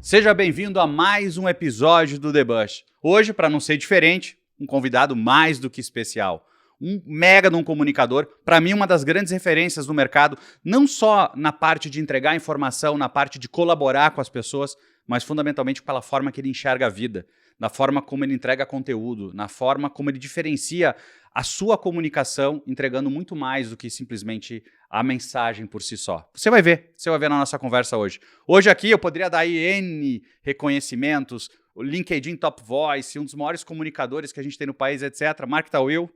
Seja bem-vindo a mais um episódio do The Bush. Hoje, para não ser diferente, um convidado mais do que especial. Um mega de um comunicador, para mim uma das grandes referências no mercado, não só na parte de entregar informação, na parte de colaborar com as pessoas, mas fundamentalmente pela forma que ele enxerga a vida, na forma como ele entrega conteúdo, na forma como ele diferencia a sua comunicação, entregando muito mais do que simplesmente a mensagem por si só. Você vai ver na nossa conversa hoje. Hoje aqui eu poderia dar aí N reconhecimentos, o LinkedIn Top Voice, um dos maiores comunicadores que a gente tem no país, etc. Mark Tawil.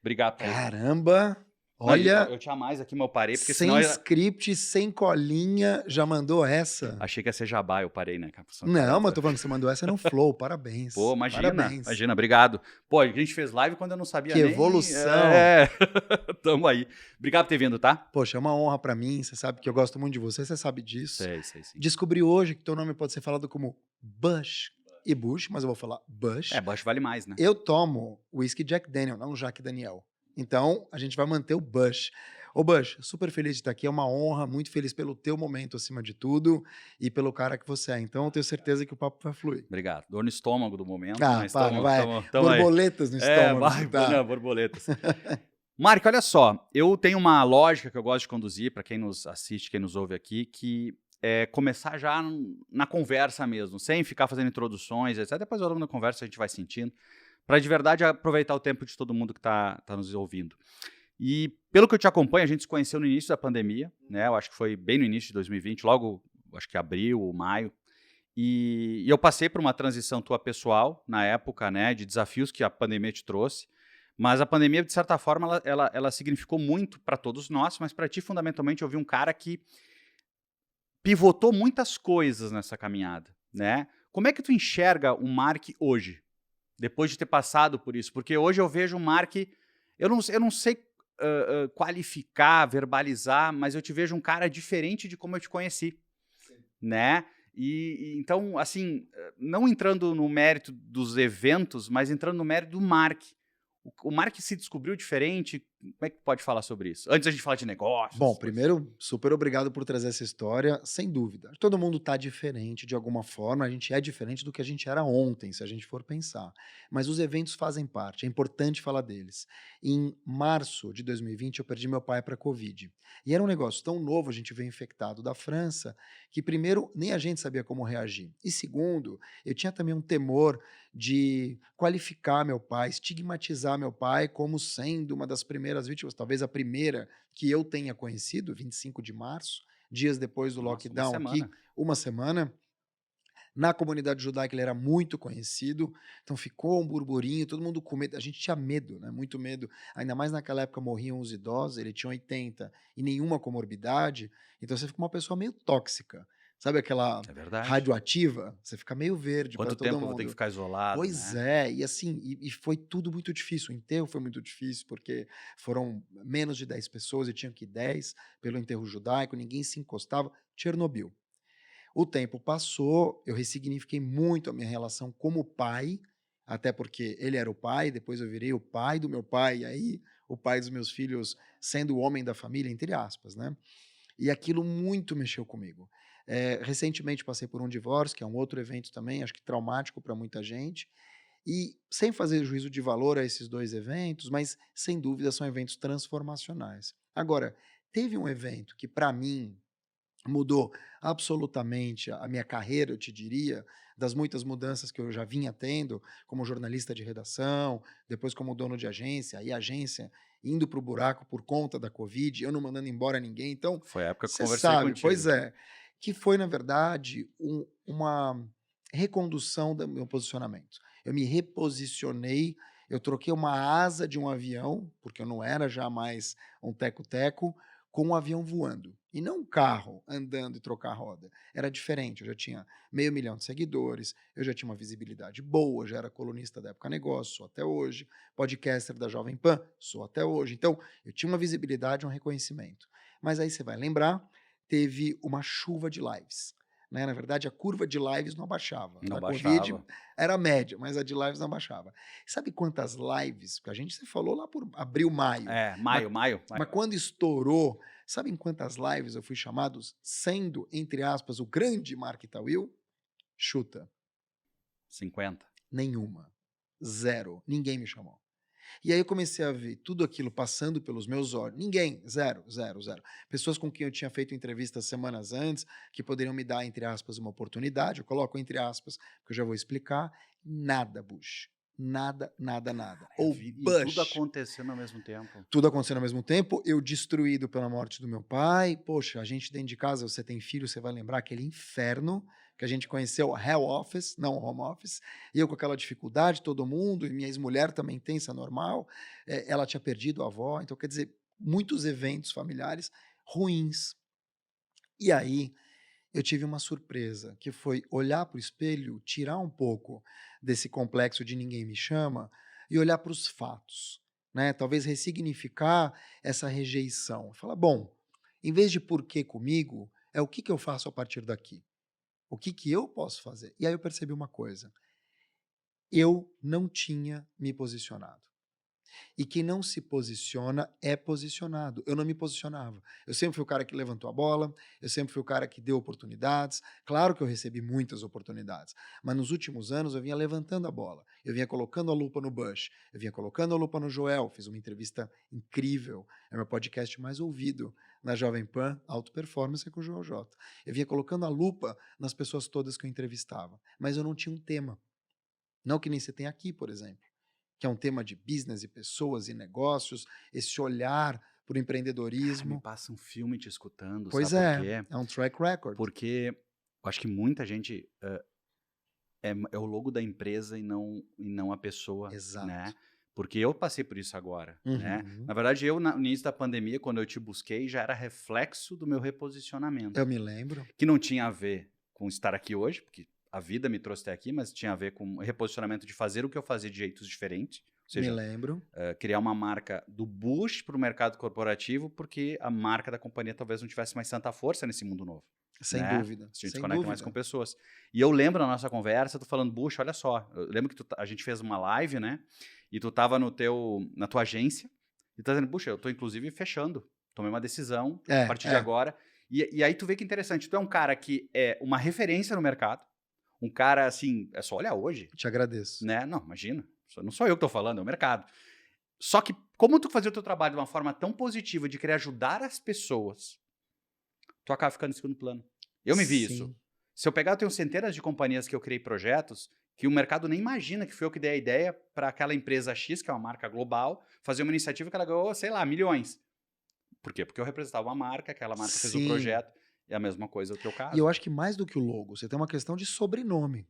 Obrigado, Tawil. Caramba! Não, Olha, eu tinha mais aqui, mas eu parei, porque sem senão script, sem colinha, já mandou essa? achei que ia ser jabá, eu parei, né? Não, mas tô falando que você mandou essa no Flow, parabéns. Pô, Parabéns. imagina, obrigado. Pô, a gente fez live quando eu não sabia Que nem... evolução. Tamo aí. Obrigado por ter vindo, tá? Poxa, é uma honra pra mim, você sabe que eu gosto muito de você sabe disso. Sei. Descobri hoje que teu nome pode ser falado como Bush e Bush, mas eu vou falar Bush. Bush vale mais, né? Eu tomo whisky Jack Daniel, não Jack Daniel. Então, a gente vai manter o Bush. Ô Bush, super feliz de estar aqui, é uma honra, muito feliz pelo teu momento acima de tudo e pelo cara que você é. Então, eu tenho certeza que o papo vai fluir. Obrigado. Dor no estômago do momento, Ah, mas para, vai. tamo aí. Borboletas no estômago. Não, borboletas. Marco, olha só, eu tenho uma lógica que eu gosto de conduzir, para quem nos assiste, quem nos ouve aqui, que é começar já na conversa mesmo, sem ficar fazendo introduções, etc. Depois ao longo da conversa a gente vai sentindo, para de verdade aproveitar o tempo de todo mundo que tá nos ouvindo. E pelo que eu te acompanho, a gente se conheceu no início da pandemia, né? Eu acho que foi bem no início de 2020, logo, acho que abril ou maio. E eu passei por uma transição tua pessoal, na época, né, de desafios que a pandemia te trouxe. Mas a pandemia, de certa forma, ela significou muito para todos nós, mas para ti, fundamentalmente, eu vi um cara que pivotou muitas coisas nessa caminhada, né? Como é que tu enxerga o Mark hoje, depois de ter passado por isso? Porque hoje eu vejo o Mark, eu não sei qualificar, verbalizar, mas eu te vejo um cara diferente de como eu te conheci, né? E então, assim, não entrando no mérito dos eventos, mas entrando no mérito do Mark. O Mark se descobriu diferente? Como é que pode falar sobre isso? Antes a gente falar de negócios. Bom, primeiro, super obrigado por trazer essa história, sem dúvida. Todo mundo tá diferente de alguma forma, a gente é diferente do que a gente era ontem, se a gente for pensar. Mas os eventos fazem parte, é importante falar deles. Em março de 2020, eu perdi meu pai para Covid. E era um negócio tão novo, a gente veio infectado da França, que primeiro, nem a gente sabia como reagir. E segundo, eu tinha também um temor de qualificar meu pai, estigmatizar meu pai como sendo uma das primeiras vítimas, talvez a primeira que eu tenha conhecido, 25 de março, dias depois do lockdown aqui, uma semana. Na comunidade judaica ele era muito conhecido, então ficou um burburinho, todo mundo com medo, a gente tinha medo, né? Muito medo, ainda mais naquela época morriam os idosos, ele tinha 80 e nenhuma comorbidade, então você fica uma pessoa meio tóxica, sabe aquela radioativa? Você fica meio verde para todo mundo. Quanto tempo eu vou ter que ficar isolado, Pois né? é, e assim, e foi tudo muito difícil, o enterro foi muito difícil, porque foram menos de 10 pessoas, e tinham que ir 10 pelo enterro judaico, ninguém se encostava, Chernobyl. O tempo passou, eu ressignifiquei muito a minha relação como pai, até porque ele era o pai, depois eu virei o pai do meu pai, e aí o pai dos meus filhos sendo o homem da família, entre aspas, né? E aquilo muito mexeu comigo. Recentemente passei por um divórcio, que é um outro evento também, acho que traumático para muita gente, e sem fazer juízo de valor a esses dois eventos, mas sem dúvida são eventos transformacionais. Agora, teve um evento que para mim mudou absolutamente a minha carreira, eu te diria, das muitas mudanças que eu já vinha tendo como jornalista de redação, depois como dono de agência, aí a agência indo para o buraco por conta da Covid, eu não mandando embora ninguém. Então, foi a época que você conversei sabe, contigo. pois é, que foi, na verdade, uma recondução do meu posicionamento. Eu me reposicionei, eu troquei uma asa de um avião, porque eu não era já mais um teco-teco, com um avião voando. E não um carro andando e trocar a roda. Era diferente. Eu já tinha 500.000 de seguidores, eu já tinha uma visibilidade boa, já era colunista da Época Negócio, sou até hoje, podcaster da Jovem Pan, sou até hoje. Então, eu tinha uma visibilidade, um reconhecimento. Mas aí você vai lembrar, teve uma chuva de lives. Né? Na verdade, a curva de lives não abaixava. Não a baixava. Covid era média, mas a de lives não abaixava. Sabe quantas lives? Porque a gente se falou lá por abril, maio. Maio. Mas quando estourou, sabe em quantas lives eu fui chamado, sendo, entre aspas, o grande Mark Tawil? Chuta. 50. Nenhuma. Zero. Ninguém me chamou. E aí eu comecei a ver tudo aquilo passando pelos meus olhos. Ninguém. Zero, zero, zero. Pessoas com quem eu tinha feito entrevistas semanas antes, que poderiam me dar, entre aspas, uma oportunidade. Eu coloco entre aspas, que eu já vou explicar. Nada, Bush. Nada, nada, nada. Ou E Bush. tudo acontecendo ao mesmo tempo. Tudo acontecendo ao mesmo tempo, eu destruído pela morte do meu pai. Poxa, a gente dentro de casa, você tem filho, você vai lembrar aquele inferno que a gente conheceu, Hell Office, não Home Office, e eu com aquela dificuldade, todo mundo, e minha ex-mulher também tem, isso é normal, ela tinha perdido a avó, então quer dizer, muitos eventos familiares ruins. E aí, eu tive uma surpresa, que foi olhar para o espelho, tirar um pouco desse complexo de ninguém me chama e olhar para os fatos, né? Talvez ressignificar essa rejeição. Falar, bom, em vez de por que comigo, é o que eu faço a partir daqui? O que eu posso fazer? E aí eu percebi uma coisa. Eu não tinha me posicionado. E quem não se posiciona é posicionado. Eu não me posicionava. Eu sempre fui o cara que levantou a bola, eu sempre fui o cara que deu oportunidades. Claro que eu recebi muitas oportunidades, mas nos últimos anos eu vinha levantando a bola. Eu vinha colocando a lupa no Bush, eu vinha colocando a lupa no Joel. Fiz uma entrevista incrível, é o meu podcast mais ouvido na Jovem Pan, Alto Performance, com o Joel J. Eu vinha colocando a lupa nas pessoas todas que eu entrevistava, mas eu não tinha um tema. Não que nem você tem aqui, por exemplo, que é um tema de business e pessoas e negócios, esse olhar para o Me empreendedorismo. passa um filme te escutando, Pois sabe por é, quê? é um track record. Porque eu acho que muita gente é o logo da empresa e não a pessoa, Exato. né? Porque eu passei por isso agora, né? Uhum. Na verdade, no início da pandemia, quando eu te busquei, já era reflexo do meu reposicionamento. Eu me lembro. Que não tinha a ver com estar aqui hoje, porque a vida me trouxe até aqui, mas tinha a ver com reposicionamento de fazer o que eu fazia de jeitos diferentes. Ou Me seja, lembro. criar uma marca do Bush para o mercado corporativo, porque a marca da companhia talvez não tivesse mais tanta força nesse mundo novo. Sem Né? dúvida. A gente se Sem conecta mais dúvida. com pessoas. E eu lembro na nossa conversa, tu falando, Bush, olha só, eu lembro que a gente fez uma live, né? E tu tava na tua agência, e tu tá dizendo, Bush, eu tô inclusive fechando, tomei uma decisão a partir de agora. E aí tu vê que interessante, tu é um cara que é uma referência no mercado, um cara assim, é só olhar hoje. Te agradeço. Né? Não, imagina, não sou eu que tô falando, é o mercado. Só que, como tu fazia o teu trabalho de uma forma tão positiva, de querer ajudar as pessoas, tu acaba ficando em segundo plano. Eu me vi isso. Se eu pegar, eu tenho centenas de companhias que eu criei projetos que o mercado nem imagina que foi eu que dei a ideia para aquela empresa X, que é uma marca global, fazer uma iniciativa que ela ganhou, sei lá, milhões. Por quê? Porque eu representava uma marca, aquela marca fez o projeto, e a mesma coisa no teu caso. E eu acho que mais do que o logo, você tem uma questão de sobrenome,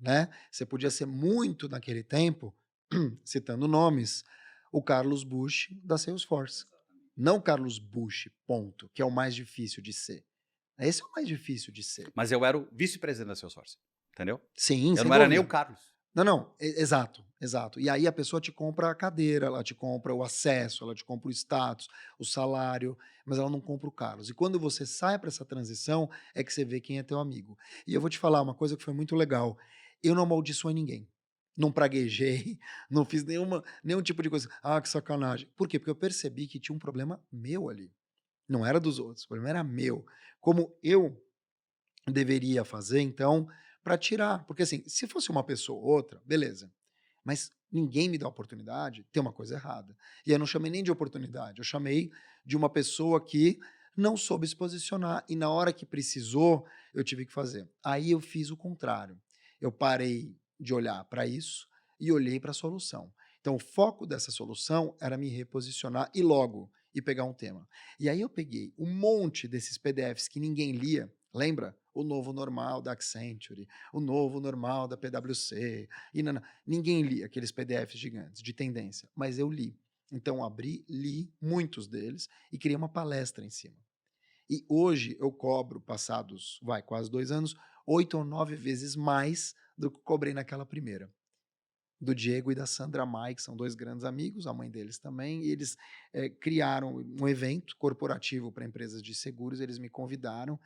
né? Você podia ser muito naquele tempo, citando nomes, o Carlos Bush da Salesforce. Não Carlos Bush, ponto, que é o mais difícil de ser. Esse é o mais difícil de ser. Mas eu era o vice-presidente da Salesforce, entendeu? Sim, eu não era nem o Carlos. Não, exato, exato. E aí a pessoa te compra a cadeira, ela te compra o acesso, ela te compra o status, o salário, mas ela não compra o Carlos. E quando você sai para essa transição, é que você vê quem é teu amigo. E eu vou te falar uma coisa que foi muito legal. Eu não amaldiçoei ninguém. Não praguejei, não fiz nenhum tipo de coisa. Ah, que sacanagem. Por quê? Porque eu percebi que tinha um problema meu ali. Não era dos outros, o problema era meu. Como eu deveria fazer, então, para tirar. Porque, assim, se fosse uma pessoa ou outra, beleza. Mas ninguém me dá oportunidade, tem uma coisa errada. E eu não chamei nem de oportunidade, eu chamei de uma pessoa que não soube se posicionar. E na hora que precisou, eu tive que fazer. Aí eu fiz o contrário. Eu parei de olhar para isso e olhei para a solução. Então, o foco dessa solução era me reposicionar e logo e pegar um tema. E aí eu peguei um monte desses PDFs que ninguém lia, lembra? O novo normal da Accenture, o novo normal da PwC, e ninguém lia aqueles PDFs gigantes de tendência, mas eu li. Então abri, li muitos deles e criei uma palestra em cima. E hoje eu cobro, passados, quase 2 anos, 8 ou 9 vezes mais do que cobrei naquela primeira. Do Diego e da Sandra Mai, que são 2 grandes amigos, a mãe deles também, e eles criaram um evento corporativo para empresas de seguros, eles me convidaram,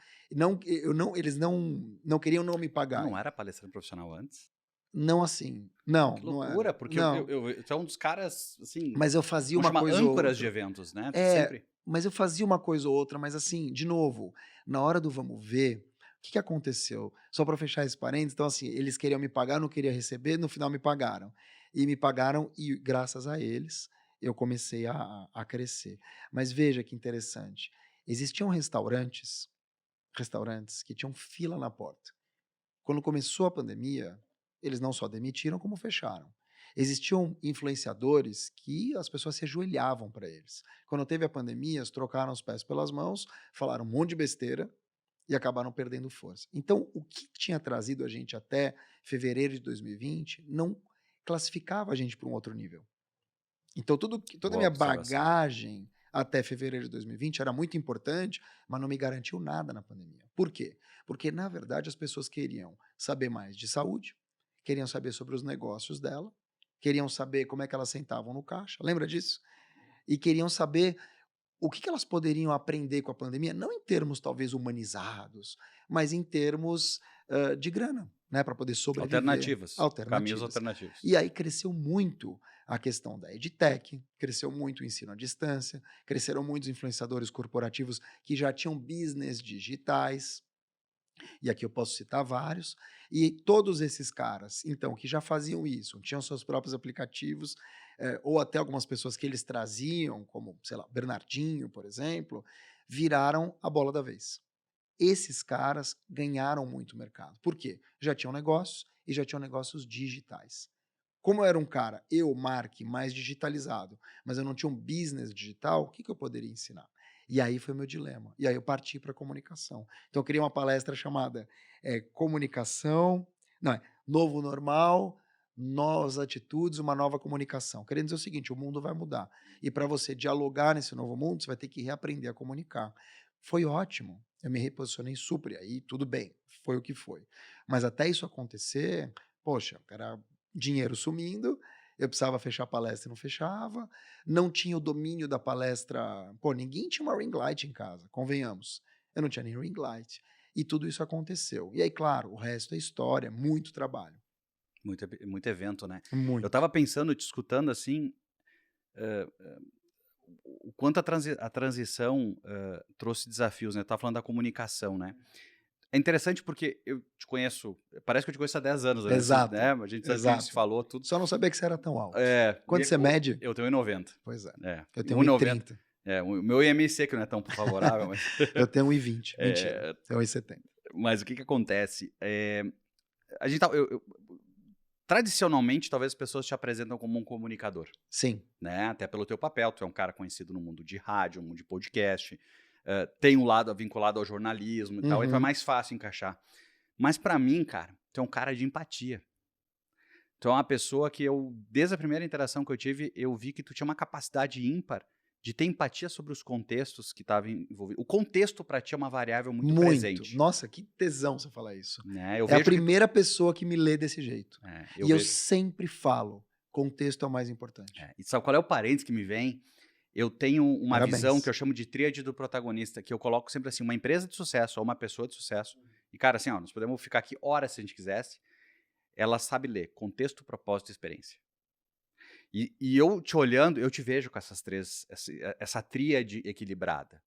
eles não queriam não me pagar. Não era palestrante profissional antes? Não assim, não. Que loucura, não porque não. Tu é um dos caras, assim... Mas eu fazia uma coisa ou outra. âncoras de eventos, né? Sempre... Mas eu fazia uma coisa ou outra, mas assim, de novo, na hora do vamos ver, que aconteceu? Só para fechar esse parênteses, então assim, eles queriam me pagar, eu não queria receber, no final me pagaram. E me pagaram e graças a eles eu comecei a crescer. Mas veja que interessante, existiam restaurantes que tinham fila na porta. Quando começou a pandemia, eles não só demitiram, como fecharam. Existiam influenciadores que as pessoas se ajoelhavam para eles. Quando teve a pandemia, eles trocaram os pés pelas mãos, falaram um monte de besteira e acabaram perdendo força. Então, o que tinha trazido a gente até fevereiro de 2020 não classificava a gente para um outro nível. Então, toda a Boa minha observação. bagagem até fevereiro de 2020 era muito importante, mas não me garantiu nada na pandemia. Por quê? Porque, na verdade, as pessoas queriam saber mais de saúde, queriam saber sobre os negócios dela, queriam saber como é que elas sentavam no caixa, lembra disso? E queriam saber o que elas poderiam aprender com a pandemia, não em termos talvez humanizados, mas em termos de grana, né, para poder sobreviver, Caminhos alternativas. alternativos. E aí cresceu muito a questão da EdTech, cresceu muito o ensino à distância, cresceram muitos influenciadores corporativos que já tinham business digitais, e aqui eu posso citar vários, e todos esses caras, então, que já faziam isso, tinham seus próprios aplicativos, ou até algumas pessoas que eles traziam, como, sei lá, Bernardinho, por exemplo, viraram a bola da vez. Esses caras ganharam muito mercado. Por quê? Já tinham negócios e já tinham negócios digitais. Como eu era um cara, Mark, mais digitalizado, mas eu não tinha um business digital, o que eu poderia ensinar? E aí foi o meu dilema. E aí eu parti para a comunicação. Então eu criei uma palestra chamada Comunicação, não, Novo Normal, Novas Atitudes, uma Nova Comunicação. Querendo dizer o seguinte, o mundo vai mudar. E para você dialogar nesse novo mundo, você vai ter que reaprender a comunicar. Foi ótimo. Eu me reposicionei super, aí tudo bem, foi o que foi. Mas até isso acontecer, poxa, era dinheiro sumindo, eu precisava fechar a palestra e não fechava, não tinha o domínio da palestra. Pô, ninguém tinha uma ring light em casa, convenhamos. Eu não tinha nem ring light. E tudo isso aconteceu. E aí, claro, o resto é história, muito trabalho. Muito evento, né? Eu Muito. tava pensando, te escutando assim, o quanto a transição trouxe desafios, né? Eu tava falando da comunicação, né? É interessante porque eu te conheço, parece que eu te conheço há 10 anos, né? Exato, A gente sabe que a gente se exato. falou, tudo. Só não sabia que você era tão alto. É, Quanto você mede? eu tenho 1,90. Pois é. É, Eu tenho 1,90. 1,30. O meu IMC, que não é tão favorável, mas. Eu tenho 1,20. Mentira. É, Tenho 1,70. mas o que acontece? A gente tradicionalmente, talvez as pessoas te apresentam como um comunicador, Sim. né? Até pelo teu papel, tu é um cara conhecido no mundo de rádio, no mundo de podcast, tem um lado vinculado ao jornalismo e tal, então é Uhum. mais fácil encaixar. Mas pra mim, cara, tu é um cara de empatia. Tu é uma pessoa que desde a primeira interação que eu tive, eu vi que tu tinha uma capacidade ímpar de ter empatia sobre os contextos que estavam envolvidos. O contexto pra ti é uma variável muito Muito. presente, Nossa, que tesão você falar isso. né? Eu É a vejo que primeira pessoa que me lê desse jeito. eu E eu vejo. sempre falo, contexto é o mais importante. E sabe qual é o parênteses que me vem? Eu tenho uma visão que Parabéns. eu chamo de tríade do protagonista, que eu coloco sempre assim, uma empresa de sucesso ou uma pessoa de sucesso. E, cara, assim, ó, nós podemos ficar aqui horas se a gente quisesse. Ela sabe ler contexto, propósito e experiência. E eu te olhando, eu te vejo com essas três, essa tríade equilibrada.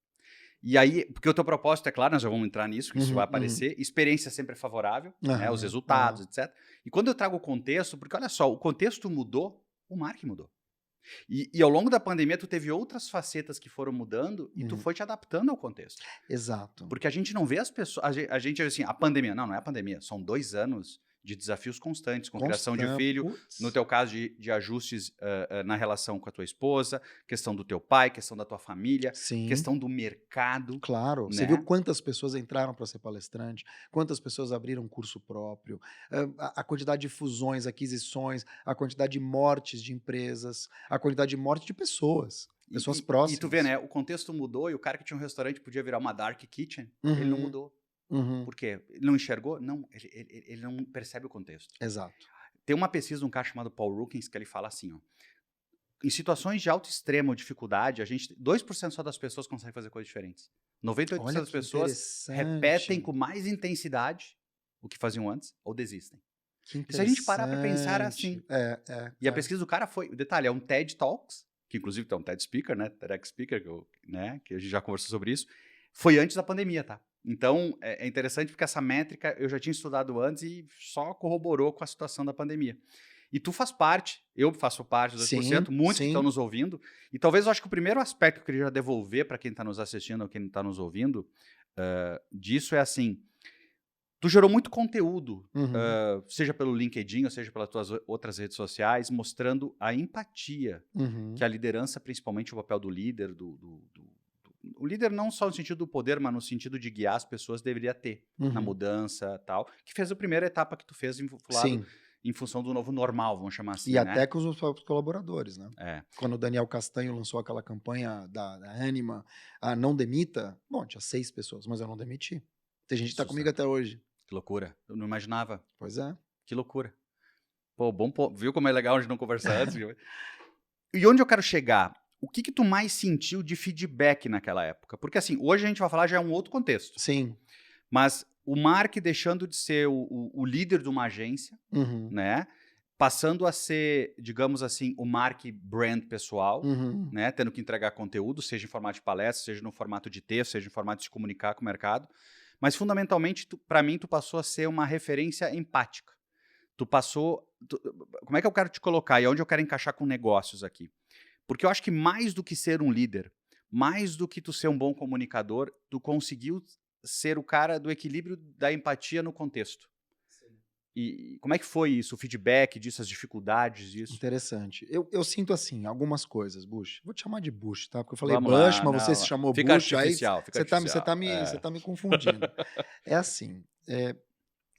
E aí, porque o teu propósito, é claro, nós já vamos entrar nisso, que isso vai aparecer. Experiência sempre é favorável, né, os Aham, resultados, aham. etc. E quando eu trago o contexto, porque olha só, o contexto mudou, o marketing mudou. E ao longo da pandemia, tu teve outras facetas que foram mudando e tu foi te adaptando ao contexto. Exato. Porque a gente não vê as pessoas. A gente assim, a pandemia. Não é a pandemia. São 2 anos de desafios constantes, com criação de filho, no Putz. teu caso de ajustes na relação com a tua esposa, questão do teu pai, questão da tua família, Sim, questão do mercado, claro. Você viu né? quantas pessoas entraram para ser palestrante, quantas pessoas abriram curso próprio, a quantidade de fusões, aquisições, a quantidade de mortes de empresas, a quantidade de mortes de pessoas, pessoas E tu vê, próximas. né? O contexto mudou e o cara que tinha um restaurante podia virar uma dark kitchen, ele não Uhum, mudou. uhum. Por quê? Ele não enxergou? Não, ele não percebe o contexto. Exato. Tem uma pesquisa de um cara chamado Paul Rookins que ele fala assim, ó, em situações de alto extremo ou dificuldade, 2% só das pessoas conseguem fazer coisas diferentes. 98% Olha das que pessoas repetem interessante. com mais intensidade o que faziam antes ou desistem. Que E se a gente parar para pensar assim, interessante. e a pesquisa do cara foi, o detalhe, é um TED Talks, que inclusive tem um TED Speaker, né, TEDx Speaker, que a gente já conversou sobre isso, foi antes da pandemia, tá? Então, é interessante porque essa métrica eu já tinha estudado antes e só corroborou com a situação da pandemia. E tu faz parte, eu faço parte dos 2%, Sim, muitos que estão sim. nos ouvindo. E talvez eu acho que o primeiro aspecto que eu queria devolver para quem está nos assistindo ou quem está nos ouvindo disso é assim, tu gerou muito conteúdo, Uhum, seja pelo LinkedIn ou seja pelas tuas outras redes sociais, mostrando a empatia uhum, que a liderança, principalmente o papel do líder, o líder não só no sentido do poder, mas no sentido de guiar as pessoas, deveria ter na uhum. mudança tal, que fez a primeira etapa que tu fez Sim. em função do novo normal, vamos chamar E assim, né? até com os meus próprios colaboradores, né. É, Quando o Daniel Castanho lançou aquela campanha da Anima, a "Não demita", bom, tinha 6 pessoas, mas eu não demiti. Tem gente que tá comigo sucesso. até hoje. Que loucura. Eu não imaginava. Pois é. Que loucura. Pô, bom ponto. Viu como é legal a gente não conversar antes? E onde eu quero chegar? O que tu mais sentiu de feedback naquela época? Porque assim, hoje a gente vai falar já é um outro contexto. Sim. Mas o Mark deixando de ser o líder de uma agência, Uhum, né? Passando a ser, digamos assim, o Mark brand pessoal, uhum. né? Tendo que entregar conteúdo, seja em formato de palestra, seja no formato de texto, seja em formato de se comunicar com o mercado. Mas fundamentalmente, para mim, tu passou a ser uma referência empática. Tu passou. Como é que eu quero te colocar e onde eu quero encaixar com negócios aqui? Porque eu acho que mais do que ser um líder, mais do que tu ser um bom comunicador, tu conseguiu ser o cara do equilíbrio da empatia no contexto. Sim. E como é que foi isso? O feedback disso, as dificuldades disso? Interessante. Eu sinto, assim, algumas coisas, Bush. Vou te chamar de Bush, tá, porque eu falei Vamos Bush, lá, mas você se não. chamou Fica Bush, aí artificial, fica você artificial. tá me confundindo. É assim, eu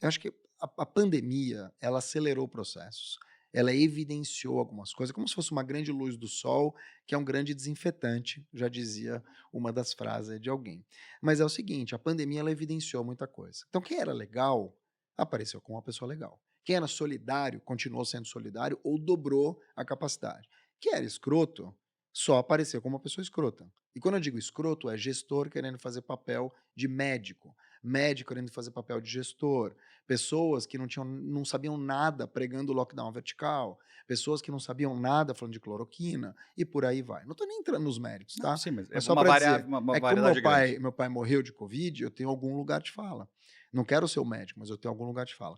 acho que a pandemia, ela acelerou processos, ela evidenciou algumas coisas, como se fosse uma grande luz do sol, que é um grande desinfetante, já dizia uma das frases aí de alguém. Mas é o seguinte, a pandemia ela evidenciou muita coisa. Então quem era legal, apareceu como uma pessoa legal. Quem era solidário, continuou sendo solidário ou dobrou a capacidade. Quem era escroto, só apareceu como uma pessoa escrota. E quando eu digo escroto, é gestor querendo fazer papel de médico, médico querendo fazer papel de gestor, pessoas que não sabiam nada pregando lockdown vertical, pessoas que não sabiam nada falando de cloroquina e por aí vai. Não estou nem entrando nos méritos, Não, tá? sim, mas é Mas só uma, para dizer, uma é que como variedade grande. meu pai morreu de covid, eu tenho algum lugar de fala. Não quero ser o médico, mas eu tenho algum lugar de fala.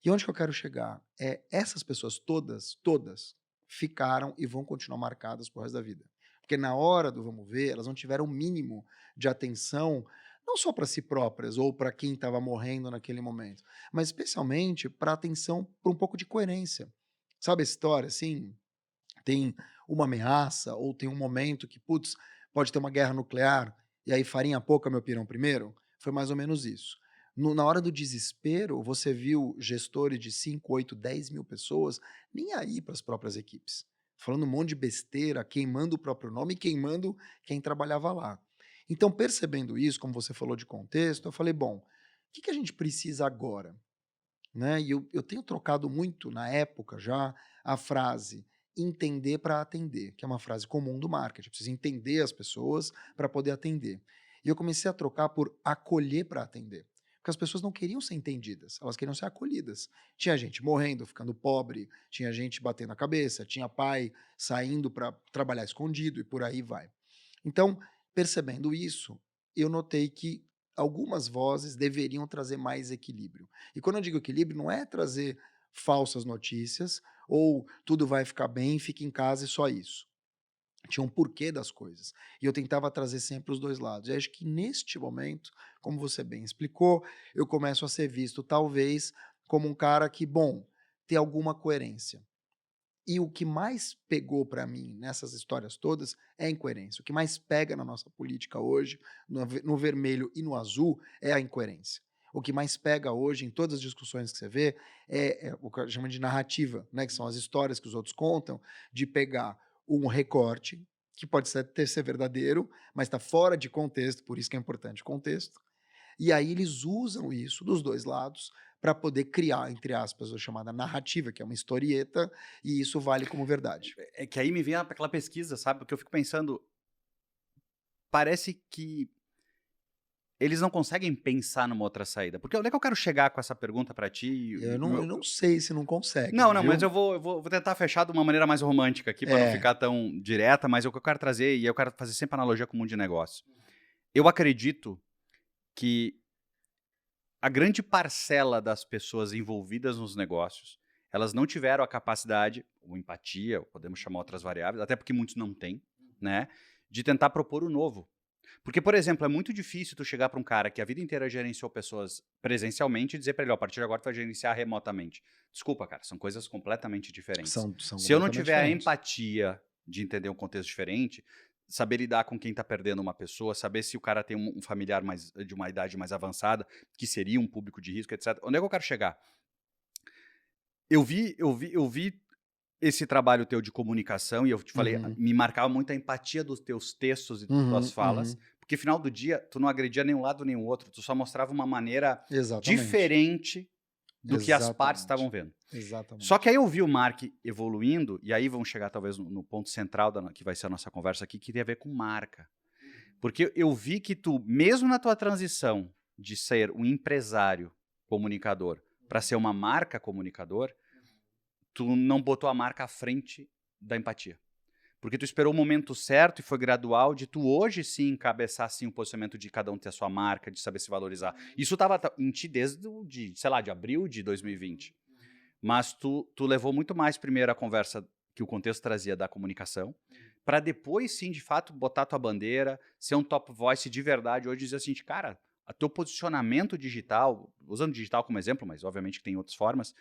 E onde que eu quero chegar? É essas pessoas todas ficaram e vão continuar marcadas pro resto da vida. Porque na hora do vamos ver, elas não tiveram o mínimo de atenção, não só para si próprias ou para quem estava morrendo naquele momento, mas especialmente para atenção para um pouco de coerência. Sabe a história assim? Tem uma ameaça ou tem um momento que, putz, pode ter uma guerra nuclear e aí farinha pouca, meu pirão primeiro? Foi mais ou menos isso. Na hora do desespero, você viu gestores de 5, 8, 10 mil pessoas nem aí para as próprias equipes, falando um monte de besteira, queimando o próprio nome e queimando quem trabalhava lá. Então, percebendo isso, como você falou de contexto, eu falei, bom, o que que a gente precisa agora? Né? E eu tenho trocado muito, na época já, a frase entender para atender, que é uma frase comum do marketing. Precisa entender as pessoas para poder atender. E eu comecei a trocar por acolher para atender. Porque as pessoas não queriam ser entendidas, elas queriam ser acolhidas. Tinha gente morrendo, ficando pobre, tinha gente batendo a cabeça, tinha pai saindo para trabalhar escondido e por aí vai. Então, percebendo isso, eu notei que algumas vozes deveriam trazer mais equilíbrio. E quando eu digo equilíbrio, não é trazer falsas notícias ou tudo vai ficar bem, fica em casa e só isso. Tinha um porquê das coisas. E eu tentava trazer sempre os dois lados. E acho que neste momento, como você bem explicou, eu começo a ser visto talvez como um cara que, bom, tem alguma coerência. E o que mais pegou para mim nessas histórias todas é a incoerência. O que mais pega na nossa política hoje, no vermelho e no azul, é a incoerência. O que mais pega hoje em todas as discussões que você vê é o que a gente chama de narrativa, né, que são as histórias que os outros contam, de pegar um recorte, que pode ser verdadeiro, mas está fora de contexto, por isso que é importante o contexto, e aí eles usam isso dos 2 lados para poder criar, entre aspas, a chamada narrativa, que é uma historieta, e isso vale como verdade. É que aí me vem aquela pesquisa, sabe? Porque eu fico pensando, parece que eles não conseguem pensar numa outra saída. Porque onde é que eu quero chegar com essa pergunta pra ti? Eu não sei se não conseguem, Não, não, mas viu. eu vou tentar fechar de uma maneira mais romântica aqui pra não É. ficar tão direta, mas o que eu quero trazer, e eu quero fazer sempre analogia com o mundo de negócio. Eu acredito que a grande parcela das pessoas envolvidas nos negócios, elas não tiveram a capacidade, ou empatia, ou podemos chamar outras variáveis, até porque muitos não têm, né, de tentar propor o novo. Porque, por exemplo, é muito difícil tu chegar para um cara que a vida inteira gerenciou pessoas presencialmente e dizer para ele, ó, a partir de agora tu vai gerenciar remotamente. Desculpa, cara, são coisas completamente diferentes. São Se eu não completamente tiver a diferentes. empatia de entender um contexto diferente, saber lidar com quem está perdendo uma pessoa, saber se o cara tem um familiar de uma idade mais avançada, que seria um público de risco, etc. Onde é que eu quero chegar? Eu vi esse trabalho teu de comunicação, e eu te falei, Uhum, me marcava muito a empatia dos teus textos e das tuas uhum, falas, uhum. porque final do dia, tu não agredia nem um lado nem o outro, tu só mostrava uma maneira Exatamente, diferente do que as partes estavam exatamente, vendo. Só que exatamente. aí eu vi o Mark evoluindo, e aí vamos chegar talvez no ponto central que vai ser a nossa conversa aqui, que tem a ver com marca. Porque eu vi que tu, mesmo na tua transição de ser um empresário comunicador para ser uma marca comunicador, tu não botou a marca à frente da empatia. Porque tu esperou o momento certo e foi gradual de tu hoje sim encabeçar sim o posicionamento de cada um ter a sua marca, de saber se valorizar. Isso estava em ti desde sei lá, de abril de 2020. Mas tu levou muito mais primeiro a conversa que o contexto trazia da comunicação, para depois sim, de fato, botar tua bandeira, ser um top voice de verdade, hoje dizer assim, cara, o teu posicionamento digital, usando digital como exemplo, mas obviamente que tem outras formas,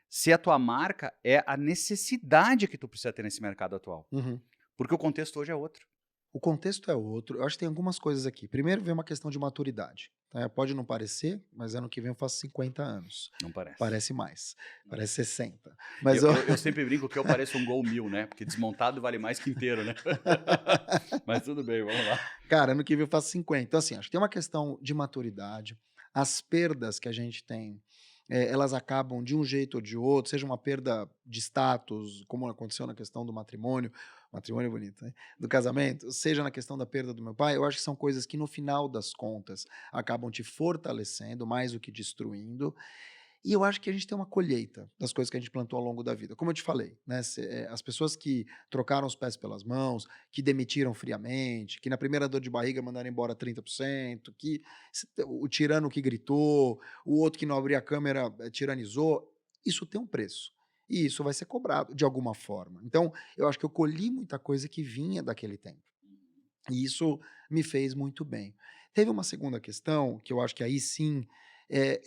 se a tua marca é a necessidade que tu precisa ter nesse mercado atual. Uhum. Porque o contexto hoje é outro. O contexto é outro. Eu acho que tem algumas coisas aqui. Primeiro vem uma questão de maturidade, né, pode não parecer, mas ano que vem eu faço 50 anos. Não parece. Parece mais, Não. parece 60. Mas Eu, eu eu, eu sempre brinco que eu pareço um Gol 1000, né? Porque desmontado vale mais que inteiro, né? Mas tudo bem, vamos lá. cara, ano que vem eu faço 50. Então, assim, acho que tem uma questão de maturidade. As perdas que a gente tem, elas acabam de um jeito ou de outro, seja uma perda de status, como aconteceu na questão do matrimônio é bonito, né? Do casamento, seja na questão da perda do meu pai, eu acho que são coisas que no final das contas acabam te fortalecendo mais do que destruindo. E eu acho que a gente tem uma colheita das coisas que a gente plantou ao longo da vida. Como eu te falei, né, as pessoas que trocaram os pés pelas mãos, que demitiram friamente, que na primeira dor de barriga mandaram embora 30%, o tirano que gritou, o outro que não abria a câmera tiranizou, isso tem um preço. E isso vai ser cobrado de alguma forma. Então, eu acho que eu colhi muita coisa que vinha daquele tempo. E isso me fez muito bem. Teve uma segunda questão, que eu acho que aí sim,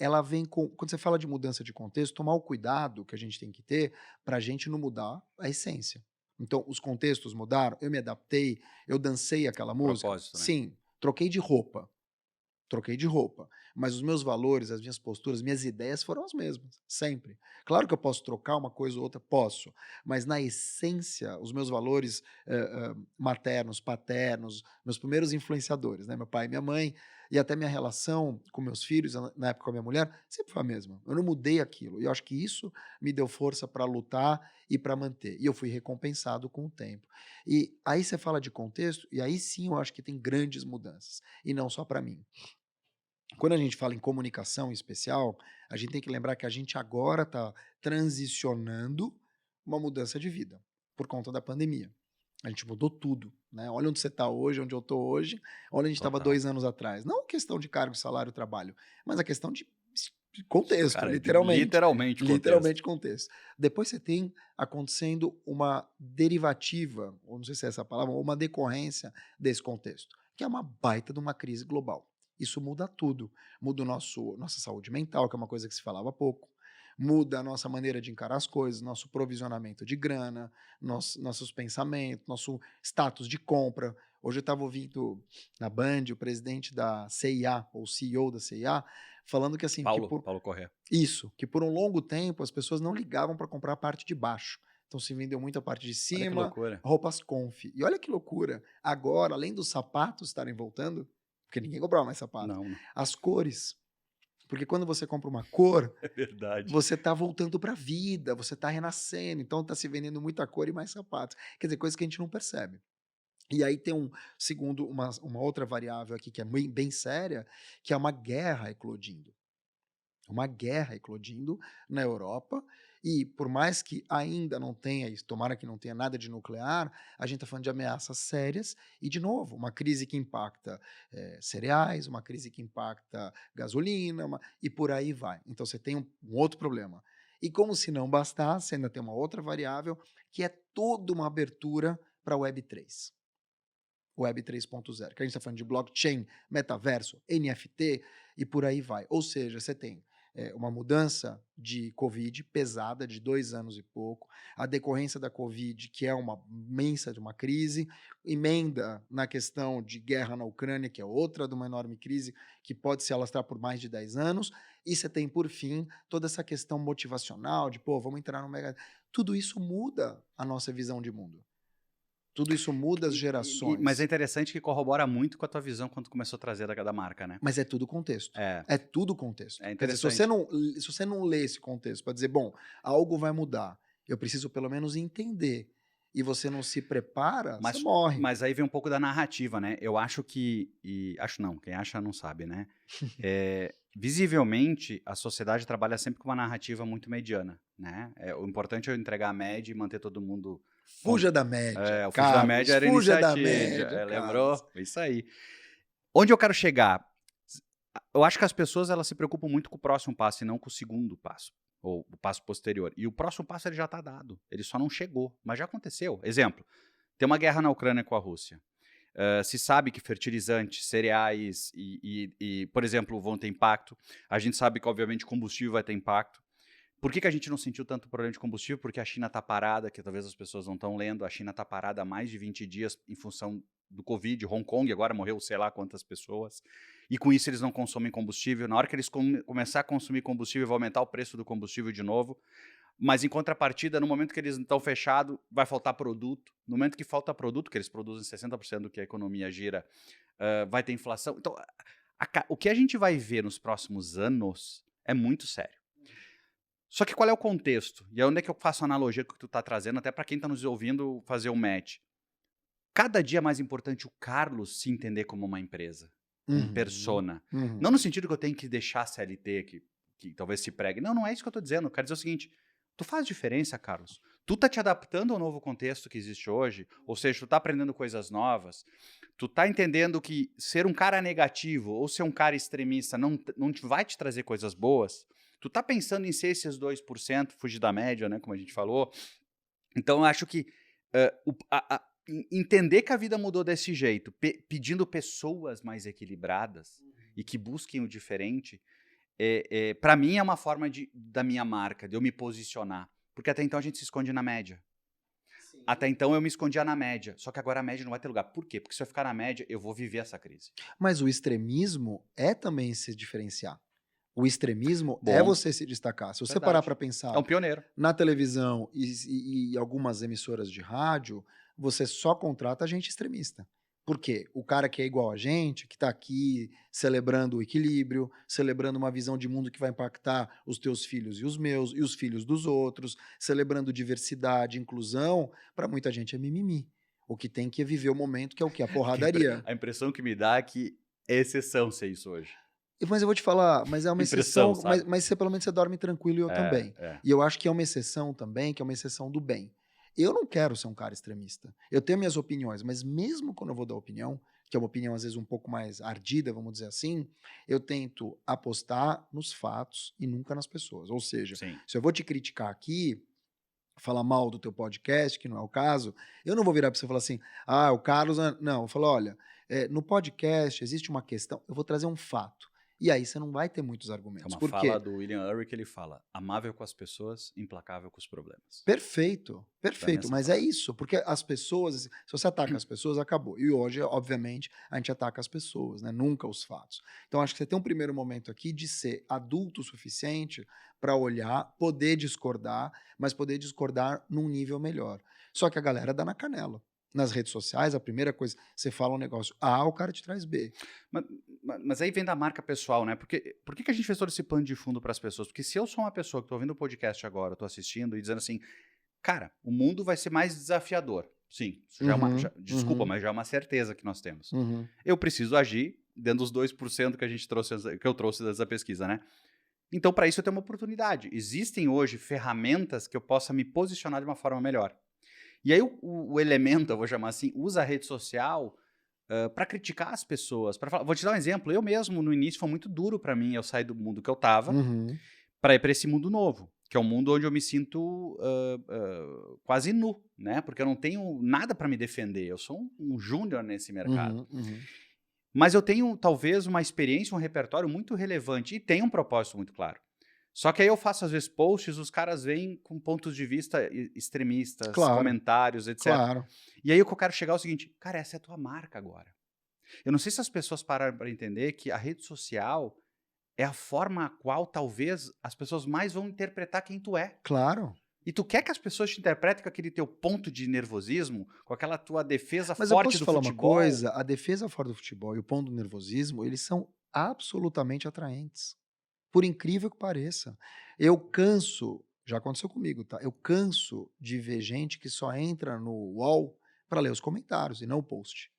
ela vem com. Quando você fala de mudança de contexto, tomar o cuidado que a gente tem que ter para a gente não mudar a essência. Então, os contextos mudaram, eu me adaptei, eu dancei aquela música. Propósito, né? Sim, troquei de roupa. Troquei de roupa, mas os meus valores, as minhas posturas, minhas ideias foram as mesmas, sempre. Claro que eu posso trocar uma coisa ou outra, posso, mas na essência, os meus valores maternos, paternos, meus primeiros influenciadores, né, meu pai e minha mãe, e até minha relação com meus filhos, na época com a minha mulher, sempre foi a mesma. Eu não mudei aquilo. E eu acho que isso me deu força para lutar e para manter. E eu fui recompensado com o tempo. E aí você fala de contexto, e aí sim eu acho que tem grandes mudanças, e não só para mim. Quando a gente fala em comunicação em especial, a gente tem que lembrar que a gente agora está transicionando uma mudança de vida por conta da pandemia. A gente mudou tudo, né? Olha onde você está hoje, onde eu estou hoje, onde a gente estava Total. 2 anos atrás. Não a questão de cargo, salário, trabalho, mas a questão de contexto, Cara, literalmente. literalmente contexto. Literalmente contexto. Depois você tem acontecendo uma derivativa, ou não sei se é essa a palavra, ou uma decorrência desse contexto, que é uma baita de uma crise global. Isso muda tudo. Muda nossa saúde mental, que é uma coisa que se falava há pouco. Muda a nossa maneira de encarar as coisas, nosso provisionamento de grana, nossos pensamentos, nosso status de compra. Hoje eu estava ouvindo na Band o presidente da CIA, ou CEO da CIA, falando que assim, Paulo Corrêa. que por um longo tempo as pessoas não ligavam para comprar a parte de baixo. Então se vendeu muito a parte de Olha que cima, loucura. roupas conf. E olha que loucura, agora, além dos sapatos estarem voltando, porque ninguém comprava mais sapato, Não, não. as cores. Porque quando você compra uma cor, É verdade. você está voltando para a vida, você está renascendo, então está se vendendo muita cor e mais sapatos. Quer dizer, coisa que a gente não percebe. E aí tem uma outra variável aqui que é bem séria, que é uma guerra eclodindo na Europa, E por mais que ainda não tenha, e tomara que não tenha nada de nuclear, a gente está falando de ameaças sérias e, de novo, uma crise que impacta cereais, uma crise que impacta gasolina, e por aí vai. Então você tem um outro problema. E como se não bastasse, ainda tem uma outra variável, que é toda uma abertura para a Web3. Web 3.0, que a gente está falando de blockchain, metaverso, NFT e por aí vai. Ou seja, você tem uma mudança de Covid pesada, de 2 anos e pouco, a decorrência da Covid, que é uma imensa de uma crise, emenda na questão de guerra na Ucrânia, que é outra de uma enorme crise, que pode se alastrar por mais de 10 anos, e você tem, por fim, toda essa questão motivacional de, pô, vamos entrar no mega... Tudo isso muda a nossa visão de mundo. Tudo isso muda as Mas é gerações. interessante que corrobora muito com a tua visão quando tu começou a trazer da marca, né? Mas é tudo contexto. É, É tudo contexto. é Quer dizer, interessante. se você não lê esse contexto para dizer, bom, algo vai mudar, eu preciso pelo menos entender, e você não se prepara, você morre. Mas aí vem um pouco da narrativa, né? Eu acho que... acho não, quem acha não sabe, né? Visivelmente, a sociedade trabalha sempre com uma narrativa muito mediana, né? O importante é eu entregar a média e manter todo mundo... Fuja da média, o Fuja da Média era fuja da iniciativa, média, lembrou? Carlos. Isso aí. Onde eu quero chegar? Eu acho que as pessoas elas se preocupam muito com o próximo passo e não com o segundo passo, ou o passo posterior. E o próximo passo ele já está dado, ele só não chegou, mas já aconteceu. Exemplo, tem uma guerra na Ucrânia com a Rússia. Se sabe que fertilizantes, cereais por exemplo, vão ter impacto. A gente sabe que, obviamente, combustível vai ter impacto. Por que a gente não sentiu tanto problema de combustível? Porque a China está parada, que talvez as pessoas não estão lendo. A China está parada há mais de 20 dias em função do Covid. Hong Kong agora morreu sei lá quantas pessoas. E com isso eles não consomem combustível. Na hora que eles começar a consumir combustível, vai aumentar o preço do combustível de novo. Mas em contrapartida, no momento que eles estão fechados, vai faltar produto. No momento que falta produto, que eles produzem 60% do que a economia gira, vai ter inflação. Então, o que a gente vai ver nos próximos anos é muito sério. Só que qual é o contexto? E onde é que eu faço a analogia que tu está trazendo, até para quem está nos ouvindo fazer um match. Cada dia é mais importante o Carlos se entender como uma empresa, um persona. Não no sentido que eu tenho que deixar a CLT, que talvez se pregue. Não, não é isso que eu estou dizendo. Eu quero dizer o seguinte, tu faz diferença, Carlos. Tu tá te adaptando ao novo contexto que existe hoje, ou seja, tu tá aprendendo coisas novas, tu tá entendendo que ser um cara negativo ou ser um cara extremista não vai te trazer coisas boas. Tu tá pensando em ser esses 2%, fugir da média, né, como a gente falou. Então, eu acho que entender que a vida mudou desse jeito, pedindo pessoas mais equilibradas e que busquem o diferente, para mim é uma forma da minha marca, de eu me posicionar. Porque até então a gente se esconde na média. Sim. Até então eu me escondia na média. Só que agora a média não vai ter lugar. Por quê? Porque se eu ficar na média, eu vou viver essa crise. Mas o extremismo é também se diferenciar. O extremismo é você se destacar. Se você parar para pensar... É um pioneiro. Na televisão e algumas emissoras de rádio, você só contrata gente extremista. Por quê? O cara que é igual a gente, que está aqui celebrando o equilíbrio, celebrando uma visão de mundo que vai impactar os teus filhos e os meus, e os filhos dos outros, celebrando diversidade, inclusão, para muita gente é mimimi. O que tem que é viver o momento, que é o quê? A porradaria. A impressão que me dá é que é exceção ser isso hoje. Mas eu vou te falar, mas é uma exceção, mas você, pelo menos você dorme tranquilo e eu também. E eu acho que é uma exceção também, que é uma exceção do bem. Eu não quero ser um cara extremista. Eu tenho minhas opiniões, mas mesmo quando eu vou dar opinião, que é uma opinião às vezes um pouco mais ardida, vamos dizer assim, eu tento apostar nos fatos e nunca nas pessoas. Ou seja, Sim. Se eu vou te criticar aqui, falar mal do teu podcast, que não é o caso, eu não vou virar para você e falar assim, o Carlos... Não, eu falo, olha, no podcast existe uma questão, eu vou trazer um fato. E aí você não vai ter muitos argumentos. É uma fala do William Ury que ele fala, amável com as pessoas, implacável com os problemas. Perfeito, perfeito. Mas é isso, porque as pessoas, se você ataca as pessoas, acabou. E hoje, obviamente, a gente ataca as pessoas, né? Nunca os fatos. Então, acho que você tem um primeiro momento aqui de ser adulto o suficiente para olhar, poder discordar, mas poder discordar num nível melhor. Só que a galera dá na canela. Nas redes sociais, a primeira coisa, você fala um negócio A, o cara te traz B. Mas aí vem da marca pessoal, né? Por que a gente fez todo esse pano de fundo para as pessoas? Porque se eu sou uma pessoa que estou ouvindo o podcast agora, estou assistindo e dizendo assim, cara, o mundo vai ser mais desafiador. Sim, isso já é uma, desculpa, mas já é uma certeza que nós temos. Eu preciso agir dentro dos 2% que eu trouxe dessa pesquisa, né? Então, para isso, eu tenho uma oportunidade. Existem hoje ferramentas que eu possa me posicionar de uma forma melhor. E aí, o elemento, eu vou chamar assim, usa a rede social para criticar as pessoas. Vou te dar um exemplo. Eu mesmo, no início, foi muito duro para mim eu sair do mundo que eu estava Uhum, para ir para esse mundo novo, que é um mundo onde eu me sinto quase nu, né? Porque eu não tenho nada para me defender. Eu sou um júnior nesse mercado. uhum, uhum. Mas eu tenho, talvez, uma experiência, um repertório muito relevante e tenho um propósito muito claro. Só que aí eu faço, às vezes, posts, os caras vêm com pontos de vista extremistas, Claro, comentários, etc. claro. E aí o que eu quero chegar é o seguinte, cara, essa é a tua marca agora. Eu não sei se as pessoas pararam para entender que a rede social é a forma a qual, talvez, as pessoas mais vão interpretar quem tu é. Claro. E tu quer que as pessoas te interpretem com aquele teu ponto de nervosismo, com aquela tua defesa Mas eu forte posso te do falar uma futebol? coisa? A defesa fora do futebol e o ponto do nervosismo, eles são absolutamente atraentes. Por incrível que pareça. Eu canso, já aconteceu comigo, tá? Eu canso de ver gente que só entra no UOL para ler os comentários e não o post.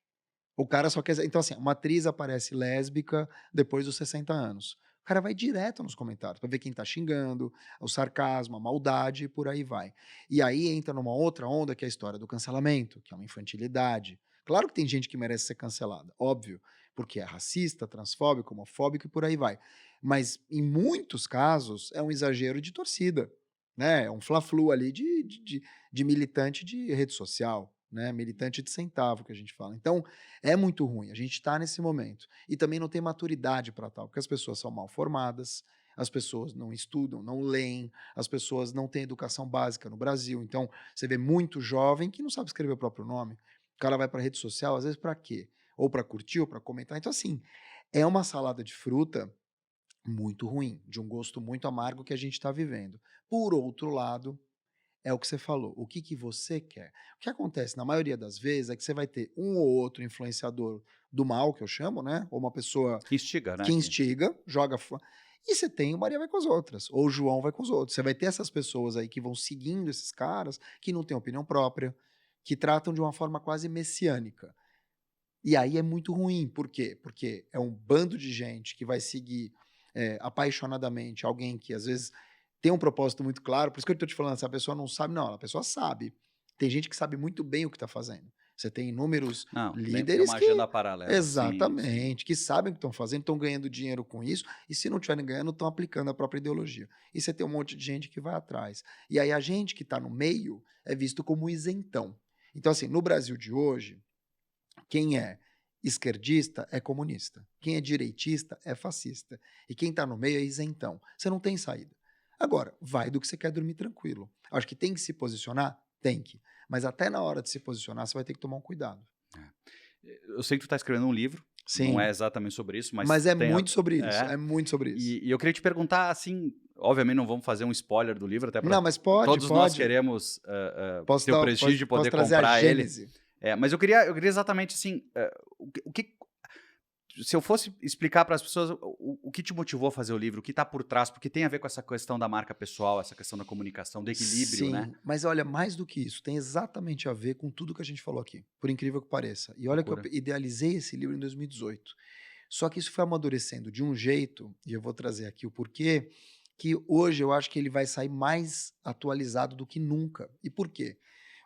O cara só quer. Então, assim, uma atriz aparece lésbica depois dos 60 anos. O cara vai direto nos comentários para ver quem tá xingando, o sarcasmo, a maldade e por aí vai. E aí entra numa outra onda que é a história do cancelamento, que é uma infantilidade. Claro que tem gente que merece ser cancelada, óbvio, porque é racista, transfóbico, homofóbico e por aí vai. Mas em muitos casos é um exagero de torcida, né? É um fla-flu ali de militante de rede social, né? Militante de centavo que a gente fala. Então, é muito ruim, a gente está nesse momento. E também não tem maturidade para tal, porque as pessoas são mal formadas, as pessoas não estudam, não leem, as pessoas não têm educação básica no Brasil. Então, você vê muito jovem que não sabe escrever o próprio nome. O cara vai para a rede social, às vezes para quê? Ou para curtir, ou para comentar. Então, assim, é uma salada de fruta muito ruim, de um gosto muito amargo que a gente está vivendo. Por outro lado, é o que você falou, o que que você quer. O que acontece na maioria das vezes é que você vai ter um ou outro influenciador do mal, que eu chamo, né, ou uma pessoa Que instiga, né? que instiga, joga e você tem o Maria vai com as outras, ou o João vai com os outros. Você vai ter essas pessoas aí que vão seguindo esses caras, que não têm opinião própria, que tratam de uma forma quase messiânica. E aí é muito ruim, por quê? Porque é um bando de gente que vai seguir, apaixonadamente alguém que às vezes tem um propósito muito claro, por isso que eu estou te falando, se a pessoa não sabe, não, a pessoa sabe. Tem gente que sabe muito bem o que está fazendo. Você tem inúmeros Não, tem líderes uma que agenda paralela, sim, sim. exatamente, que sabem o que estão fazendo, estão ganhando dinheiro com isso, e se não estiverem ganhando, estão aplicando a própria ideologia. E você tem um monte de gente que vai atrás. E aí a gente que está no meio é visto como isentão. Então, assim, no Brasil de hoje, quem é esquerdista é comunista. Quem é direitista é fascista. E quem está no meio é isentão. Você não tem saída. Agora, vai do que você quer dormir tranquilo. Acho que tem que se posicionar? Tem que. Mas até na hora de se posicionar, você vai ter que tomar um cuidado. Eu sei que tu tá escrevendo um livro, não é Sim. exatamente sobre isso, mas Mas é tem a muito sobre isso. é, É muito sobre isso. e eu queria te perguntar, assim, obviamente não vamos fazer um spoiler do livro, até para Não, mas pode, todos nós pode. queremos, Posso, ter o dar, prestígio de posso poder trazer a comprar ele. gênese. Mas eu queria exatamente, assim, se eu fosse explicar para as pessoas o que te motivou a fazer o livro, o que está por trás, porque tem a ver com essa questão da marca pessoal, essa questão da comunicação, do equilíbrio, né? Sim, mas olha, mais do que isso, tem exatamente a ver com tudo que a gente falou aqui, por incrível que pareça. E olha que eu Loucura. idealizei esse livro em 2018. Só que isso foi amadurecendo de um jeito, e eu vou trazer aqui o porquê, que hoje eu acho que ele vai sair mais atualizado do que nunca. E por quê?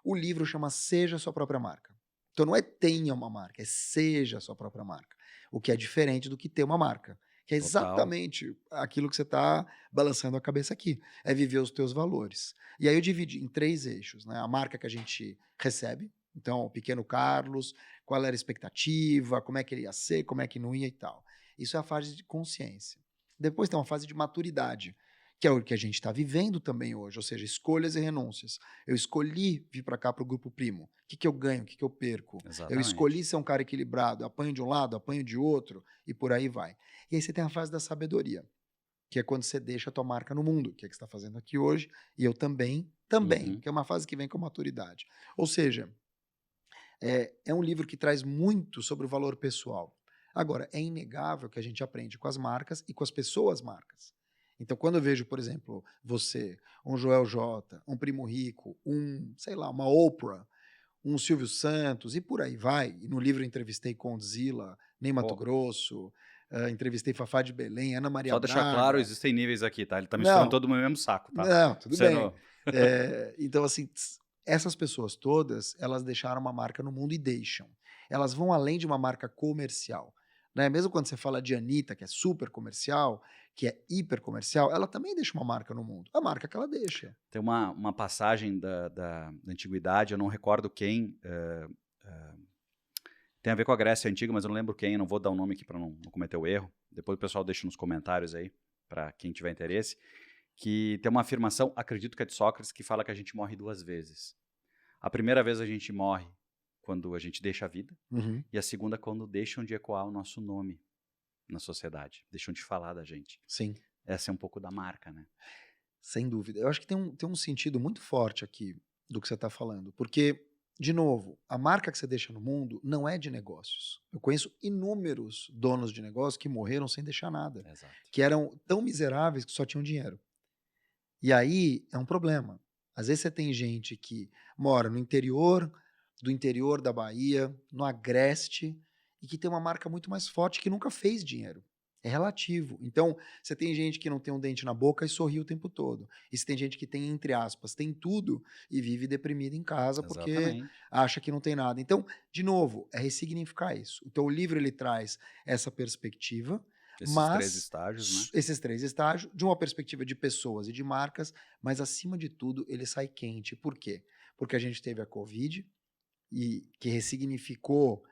O livro chama Seja Sua Própria Marca. Então não é tenha uma marca, é seja a sua própria marca. O que é diferente do que ter uma marca. Que é Total. exatamente aquilo que você está balançando a cabeça aqui. É viver os teus valores. E aí eu dividi em 3 eixos, né? A marca que a gente recebe, então o pequeno Carlos, qual era a expectativa, como é que ele ia ser, como é que não ia e tal. Isso é a fase de consciência. Depois tem uma fase de maturidade, que é o que a gente está vivendo também hoje, ou seja, escolhas e renúncias. Eu escolhi vir para cá para o grupo primo. O que, que eu ganho, o que, que eu perco? Eu escolhi Exatamente. ser um cara equilibrado, apanho de um lado, apanho de outro, e por aí vai. E aí você tem a fase da sabedoria, que é quando você deixa a tua marca no mundo, que é o que você está fazendo aqui hoje, e eu também, Uhum. que é uma fase que vem com maturidade. Ou seja, é um livro que traz muito sobre o valor pessoal. Agora, é inegável que a gente aprende com as marcas e com as pessoas marcas. Então, quando eu vejo, por exemplo, você, um Joel J, um Primo Rico, sei lá, uma Oprah, um Silvio Santos e por aí vai, e no livro eu entrevistei Condzilla, Ney Pô, Matogrosso, entrevistei Fafá de Belém, Ana Maria Só deixar claro, Braga. existem níveis aqui, tá? Ele tá misturando Não, todo mundo no mesmo saco, tá? não, tudo Você bem. não... Então, assim, essas pessoas todas, elas deixaram uma marca no mundo e deixam. Elas vão além de uma marca comercial, né? Mesmo quando você fala de Anitta, que é super comercial, que é hiper comercial, ela também deixa uma marca no mundo. A marca que ela deixa. Tem uma passagem da antiguidade, eu não recordo quem, tem a ver com a Grécia Antiga, mas eu não lembro quem, eu não vou dar o nome aqui para não cometer o erro. Depois o pessoal deixa nos comentários aí, para quem tiver interesse, que tem uma afirmação, acredito que é de Sócrates, que fala que a gente morre 2 vezes. A primeira vez a gente morre quando a gente deixa a vida, Uhum. e a segunda quando deixam de ecoar o nosso nome na sociedade, deixam de falar da gente. Sim. Essa é um pouco da marca, né? Sem dúvida. Eu acho que tem um sentido muito forte aqui do que você está falando, porque, de novo, a marca que você deixa no mundo não é de negócios. Eu conheço inúmeros donos de negócios que morreram sem deixar nada, Exato. que eram tão miseráveis que só tinham dinheiro. E aí é um problema. Às vezes você tem gente que mora no interior, do interior da Bahia, no Agreste, e que tem uma marca muito mais forte que nunca fez dinheiro. É relativo. Então, você tem gente que não tem um dente na boca e sorri o tempo todo. E você tem gente que tem, entre aspas, tem tudo e vive deprimido em casa porque Exatamente. acha que não tem nada. Então, de novo, é ressignificar isso. Então, o livro ele traz essa perspectiva, Esses 3 mas estágios, né? esses 3 estágios, de uma perspectiva de pessoas e de marcas, mas acima de tudo ele sai quente. Por quê? Porque a gente teve a Covid, e que ressignificou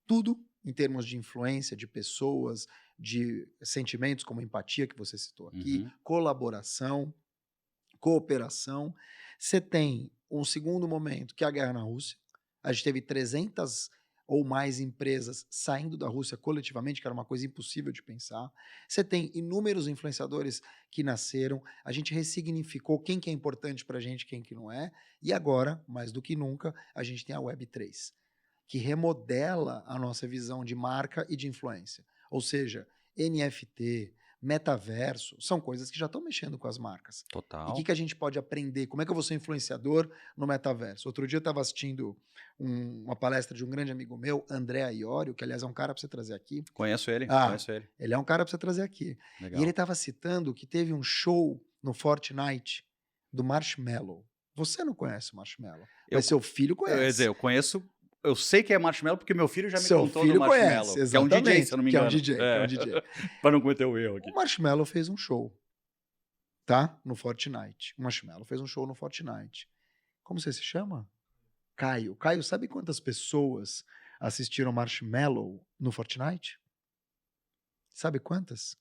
tudo em termos de influência de pessoas, de sentimentos como empatia, que você citou aqui, Uhum. colaboração, cooperação. Você tem um segundo momento, que é a guerra na Rússia. A gente teve 300 ou mais empresas saindo da Rússia coletivamente, que era uma coisa impossível de pensar. Você tem inúmeros influenciadores que nasceram. A gente ressignificou quem que é importante para a gente, quem que não é. E agora, mais do que nunca, a gente tem a Web3, que remodela a nossa visão de marca e de influência. Ou seja, NFT, metaverso, são coisas que já estão mexendo com as marcas. E o Total. que a gente pode aprender? Como é que eu vou ser influenciador no metaverso? Outro dia eu estava assistindo uma palestra de um grande amigo meu, André Iorio, que aliás é um cara para você trazer aqui. Conheço ele, Ah, conheço ele. ele é um cara para você trazer aqui. E ele Legal. estava citando que teve um show no Fortnite do Marshmello. Você não conhece o Marshmello, Eu mas seu filho eu ia dizer, conhece. eu conheço, eu sei que é Marshmello, porque meu filho já me Seu contou do filho conhece, Marshmello, que é um DJ, se exatamente, eu não me que é um engano. DJ, que é um DJ. Para não cometer o erro O aqui. Marshmello fez um show, tá? No Fortnite. O Marshmello fez um show no Fortnite. Como você se chama? Caio. Caio, sabe quantas pessoas assistiram Marshmello no Fortnite? Sabe quantas?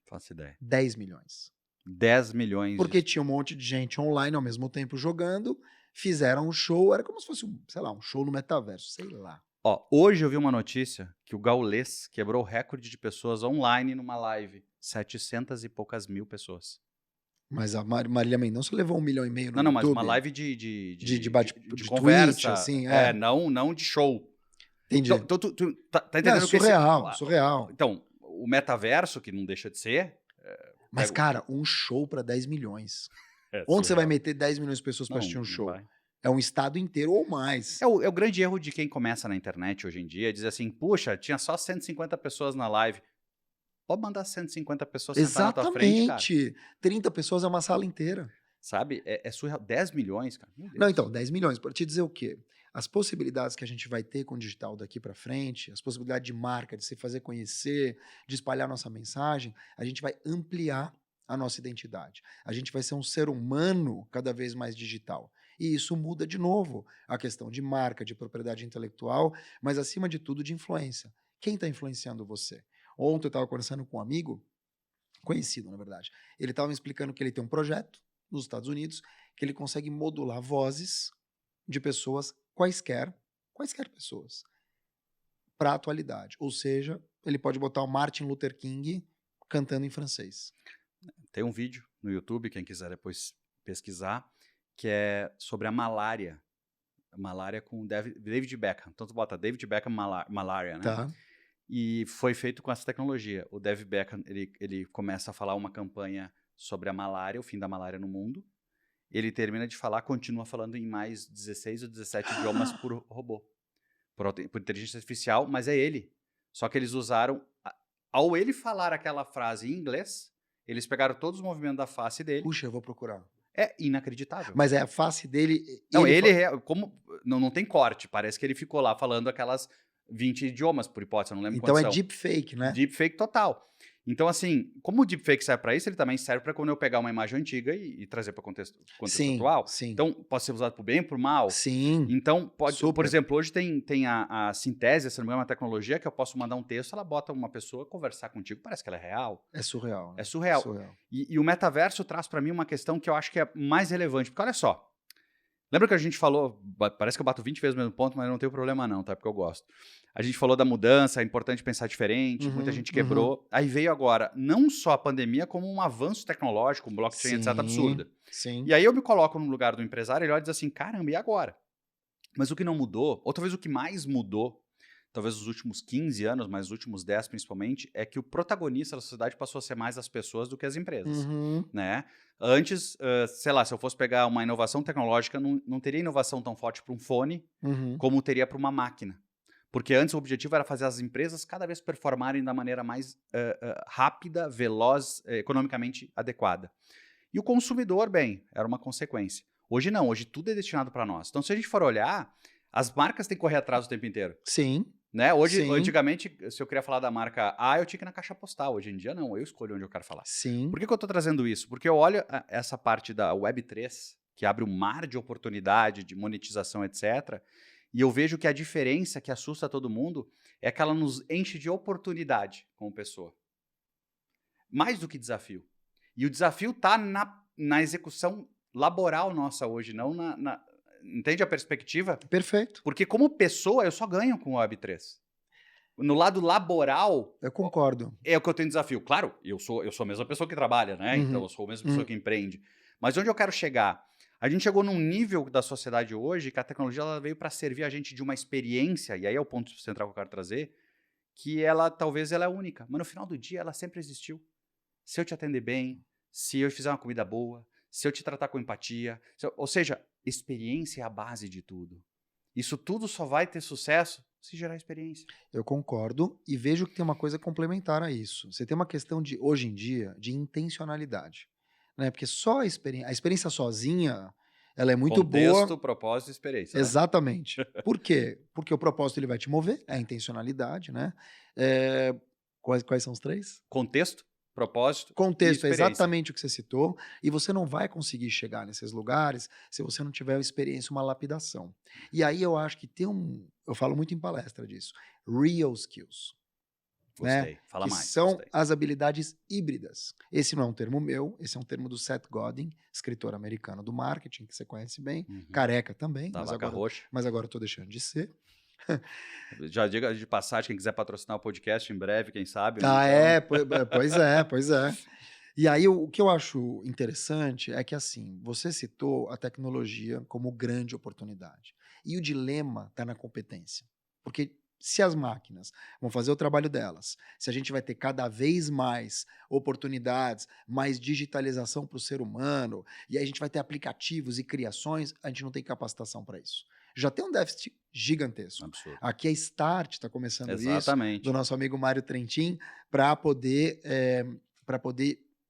Faço ideia. 10 milhões. 10 milhões Porque de... tinha um monte de gente online ao mesmo tempo jogando, fizeram um show, era como se fosse, sei lá, um show no metaverso, sei lá. Ó, hoje eu vi uma notícia que o Gaules quebrou o recorde de pessoas online numa live. 700 e poucas mil pessoas. Mas a Marília Mendonça levou 1,5 milhões no Não, mas uma YouTube. live De de Twitch, conversa. assim, Não de show. Então, Entendi. tu tá Não, é entendendo que surreal, surreal. Então, o metaverso, que não deixa de ser... Mas, cara, um show pra 10 milhões. É Onde você vai surreal. meter 10 milhões de pessoas pra Não, assistir um não show? vai. É um estado inteiro ou mais. É o grande erro de quem começa na internet hoje em dia, é dizer assim, puxa, tinha só 150 pessoas na live. Pode mandar 150 pessoas sentar na tua frente, cara. Exatamente. 30 pessoas é uma sala inteira. Sabe? É surreal. 10 milhões, cara. Meu Deus. Não, então, 10 milhões. Para te dizer o quê? As possibilidades que a gente vai ter com o digital daqui para frente, as possibilidades de marca, de se fazer conhecer, de espalhar nossa mensagem, a gente vai ampliar a nossa identidade. A gente vai ser um ser humano cada vez mais digital. E isso muda de novo a questão de marca, de propriedade intelectual, mas acima de tudo de influência. Quem está influenciando você? Ontem eu estava conversando com um amigo, conhecido na verdade. Ele estava me explicando que ele tem um projeto nos Estados Unidos que ele consegue modular vozes de pessoas quaisquer pessoas, para a atualidade. Ou seja, ele pode botar o Martin Luther King cantando em francês. Tem um vídeo no YouTube, quem quiser depois pesquisar, que é sobre a malária. A malária com David Beckham. Então tu bota David Beckham malária, né? Tá. E foi feito com essa tecnologia. O David Beckham, ele começa a falar uma campanha sobre a malária, o fim da malária no mundo. Ele termina de falar, continua falando em mais 16 ou 17 idiomas por robô. Por inteligência artificial, mas é ele. Só que eles usaram ao ele falar aquela frase em inglês, eles pegaram todos os movimentos da face dele. Puxa, eu vou procurar. É inacreditável. Mas é a face dele. Não, não tem corte. Parece que ele ficou lá falando aquelas 20 idiomas, por hipótese, eu não lembro Então quantos é são. deepfake, né? Deepfake total. Então, assim, como o deepfake serve para isso, ele também serve para quando eu pegar uma imagem antiga e trazer para contexto Sim, atual. sim. Então, pode ser usado para o bem ou para o mal. Sim. Então, por Super. exemplo, hoje tem a Sintésia, se não me engano, uma tecnologia que eu posso mandar um texto, ela bota uma pessoa conversar contigo, parece que ela é real. É surreal. É surreal. E o metaverso traz para mim uma questão que eu acho que é mais relevante, porque olha só, lembra que a gente falou, parece que eu bato 20 vezes o mesmo ponto, mas não tem problema não, tá? Porque eu gosto. A gente falou da mudança, é importante pensar diferente, muita gente quebrou. Aí veio agora, não só a pandemia, como um avanço tecnológico, um blockchain, etc, absurdo. Sim. E aí eu me coloco no lugar do empresário, ele olha e diz assim, caramba, e agora? Mas o que não mudou, ou talvez o que mais mudou, talvez nos últimos 15 anos, mas nos últimos 10 principalmente, é que o protagonista da sociedade passou a ser mais as pessoas do que as empresas, né? Antes, sei lá, se eu fosse pegar uma inovação tecnológica, não teria inovação tão forte para um fone como teria para uma máquina. Porque antes o objetivo era fazer as empresas cada vez performarem da maneira mais rápida, veloz, economicamente adequada. E o consumidor, bem, era uma consequência. Hoje não, hoje tudo é destinado para nós. Então, se a gente for olhar, as marcas têm que correr atrás o tempo inteiro. Sim. Né? Hoje, Sim. Antigamente, se eu queria falar da marca A, eu tinha que ir na caixa postal. Hoje em dia, não, eu escolho onde eu quero falar. Sim. Por que eu estou trazendo isso? Porque eu olho essa parte da Web3, que abre um mar de oportunidade, de monetização, etc., e eu vejo que a diferença que assusta todo mundo é que ela nos enche de oportunidade como pessoa. Mais do que desafio. E o desafio está na execução laboral nossa hoje, não entende a perspectiva? Perfeito. Porque como pessoa, eu só ganho com o Web3. No lado laboral... Eu concordo. É o que eu tenho desafio. Claro, eu sou a mesma pessoa que trabalha, né? Então, eu sou a mesma pessoa que empreende. Mas onde eu quero chegar? A gente chegou num nível da sociedade hoje que a tecnologia ela veio para servir a gente de uma experiência, e aí é o ponto central que eu quero trazer, que talvez ela é única, mas no final do dia ela sempre existiu. Se eu te atender bem, se eu fizer uma comida boa, se eu te tratar com empatia, ou seja, experiência é a base de tudo. Isso tudo só vai ter sucesso se gerar experiência. Eu concordo e vejo que tem uma coisa complementar a isso. Você tem uma questão de, hoje em dia, de intencionalidade. Né? Porque só a experiência sozinha, ela é muito boa. Contexto, propósito e experiência. Exatamente. Né? Por quê? Porque o propósito ele vai te mover, é a intencionalidade, né? Quais são os três? Contexto, propósito. Contexto é exatamente o que você citou, e você não vai conseguir chegar nesses lugares se você não tiver uma experiência, uma lapidação. E aí eu acho que eu falo muito em palestra disso, real skills. Gostei, né? fala mais. São as habilidades híbridas. Esse não é um termo meu, esse é um termo do Seth Godin, escritor americano do marketing, que você conhece bem, careca também, da vaca roxa. Mas agora eu tô deixando de ser. Já diga de passagem, quem quiser patrocinar o podcast em breve, quem sabe. Pois é. E aí o que eu acho interessante é que assim, você citou a tecnologia como grande oportunidade. E o dilema está na competência. Porque se as máquinas vão fazer o trabalho delas, se a gente vai ter cada vez mais oportunidades, mais digitalização para o ser humano, e aí a gente vai ter aplicativos e criações, a gente não tem capacitação para isso. Já tem um déficit gigantesco. Absurdo. Aqui a Start está começando Exatamente. isso, do nosso amigo Mário Trentin, para poder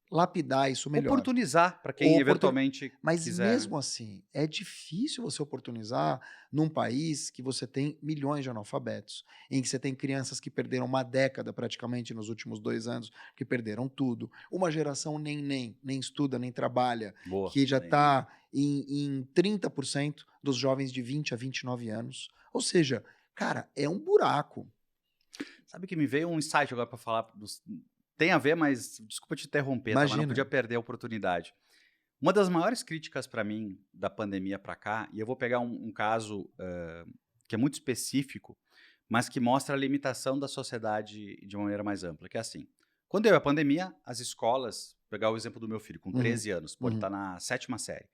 lapidar isso melhor. Oportunizar para quem eventualmente Mas quiser. mesmo assim, é difícil você oportunizar num país que você tem milhões de analfabetos, em que você tem crianças que perderam uma década praticamente nos últimos 2 anos, que perderam tudo. Uma geração nem estuda, nem trabalha, que já está em 30% dos jovens de 20 a 29 anos. Ou seja, cara, é um buraco. Sabe que me veio um insight agora para falar tem a ver, mas desculpa te interromper, tá? Mas não podia perder a oportunidade. Uma das maiores críticas para mim da pandemia para cá, e eu vou pegar um caso que é muito específico, mas que mostra a limitação da sociedade de uma maneira mais ampla, que é assim, quando deu a pandemia, as escolas, pegar o exemplo do meu filho, com 13 anos, ele está na 7ª série.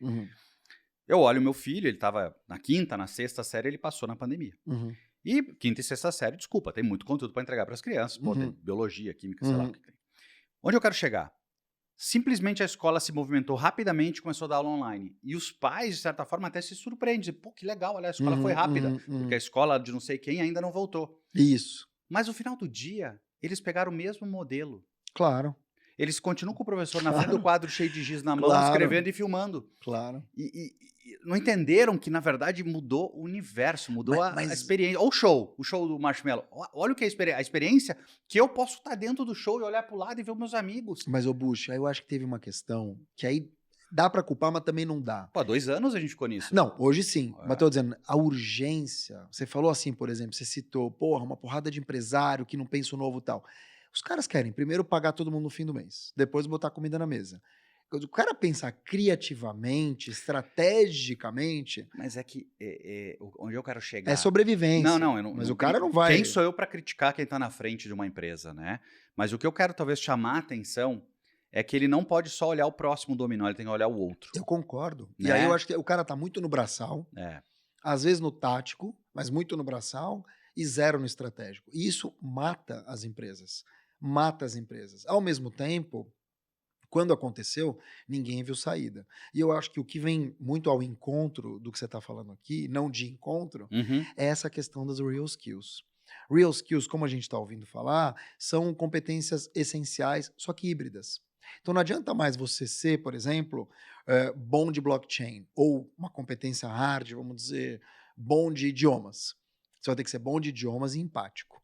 Eu olho o meu filho, ele estava na 5ª, na 6ª série, ele passou na pandemia. E 5ª e 6ª série, desculpa, tem muito conteúdo para entregar para as crianças, tem biologia, química, sei lá o que tem. Onde eu quero chegar? Simplesmente a escola se movimentou rapidamente e começou a dar aula online. E os pais, de certa forma, até se surpreendem. Pô, que legal, olha, a escola foi rápida. Porque a escola de não sei quem ainda não voltou. Isso. Mas no final do dia, Eles pegaram o mesmo modelo. Claro, Eles continuam com o professor na frente do claro, quadro cheio de giz na mão, claro, escrevendo e filmando. claro. E não entenderam que, na verdade, mudou o universo, mudou a Mas experiência. Olha o show do Marshmello. Olha o que é a experiência que eu posso estar dentro do show e olhar pro lado e ver os meus amigos. Mas, ô Bush, aí eu acho que teve uma questão que aí dá pra culpar, mas também não dá. Pô, 2 anos a gente ficou nisso. Não, hoje sim, mas É. tô dizendo, a urgência, você falou assim, por exemplo, você citou, porra, uma porrada de empresário que não pensa o novo e tal. Os caras querem primeiro pagar todo mundo no fim do mês, depois botar comida na mesa. O cara pensar criativamente, estrategicamente, Mas é que onde eu quero é chegar. sobrevivência. Não, eu não, Mas não o cara tem- não vai. Quem sou eu para criticar quem tá na frente de uma empresa, né? Mas o que eu quero talvez chamar a atenção é que ele não pode só olhar o próximo dominó, ele tem que olhar o outro. Eu concordo. E Né? aí eu acho que o cara tá muito no braçal, É. às vezes no tático, mas muito no braçal e zero no estratégico. E isso mata as empresas. Mata as empresas. Ao mesmo tempo, quando aconteceu, ninguém viu saída. E eu acho que o que vem muito ao encontro do que você está falando aqui, não de encontro, Uhum. é essa questão das real skills. Real skills, como a gente está ouvindo falar, são competências essenciais, só que híbridas. Então não adianta mais você ser, por exemplo, bom de blockchain, ou uma competência hard, vamos dizer, bom de idiomas. Você vai ter que ser bom de idiomas e empático.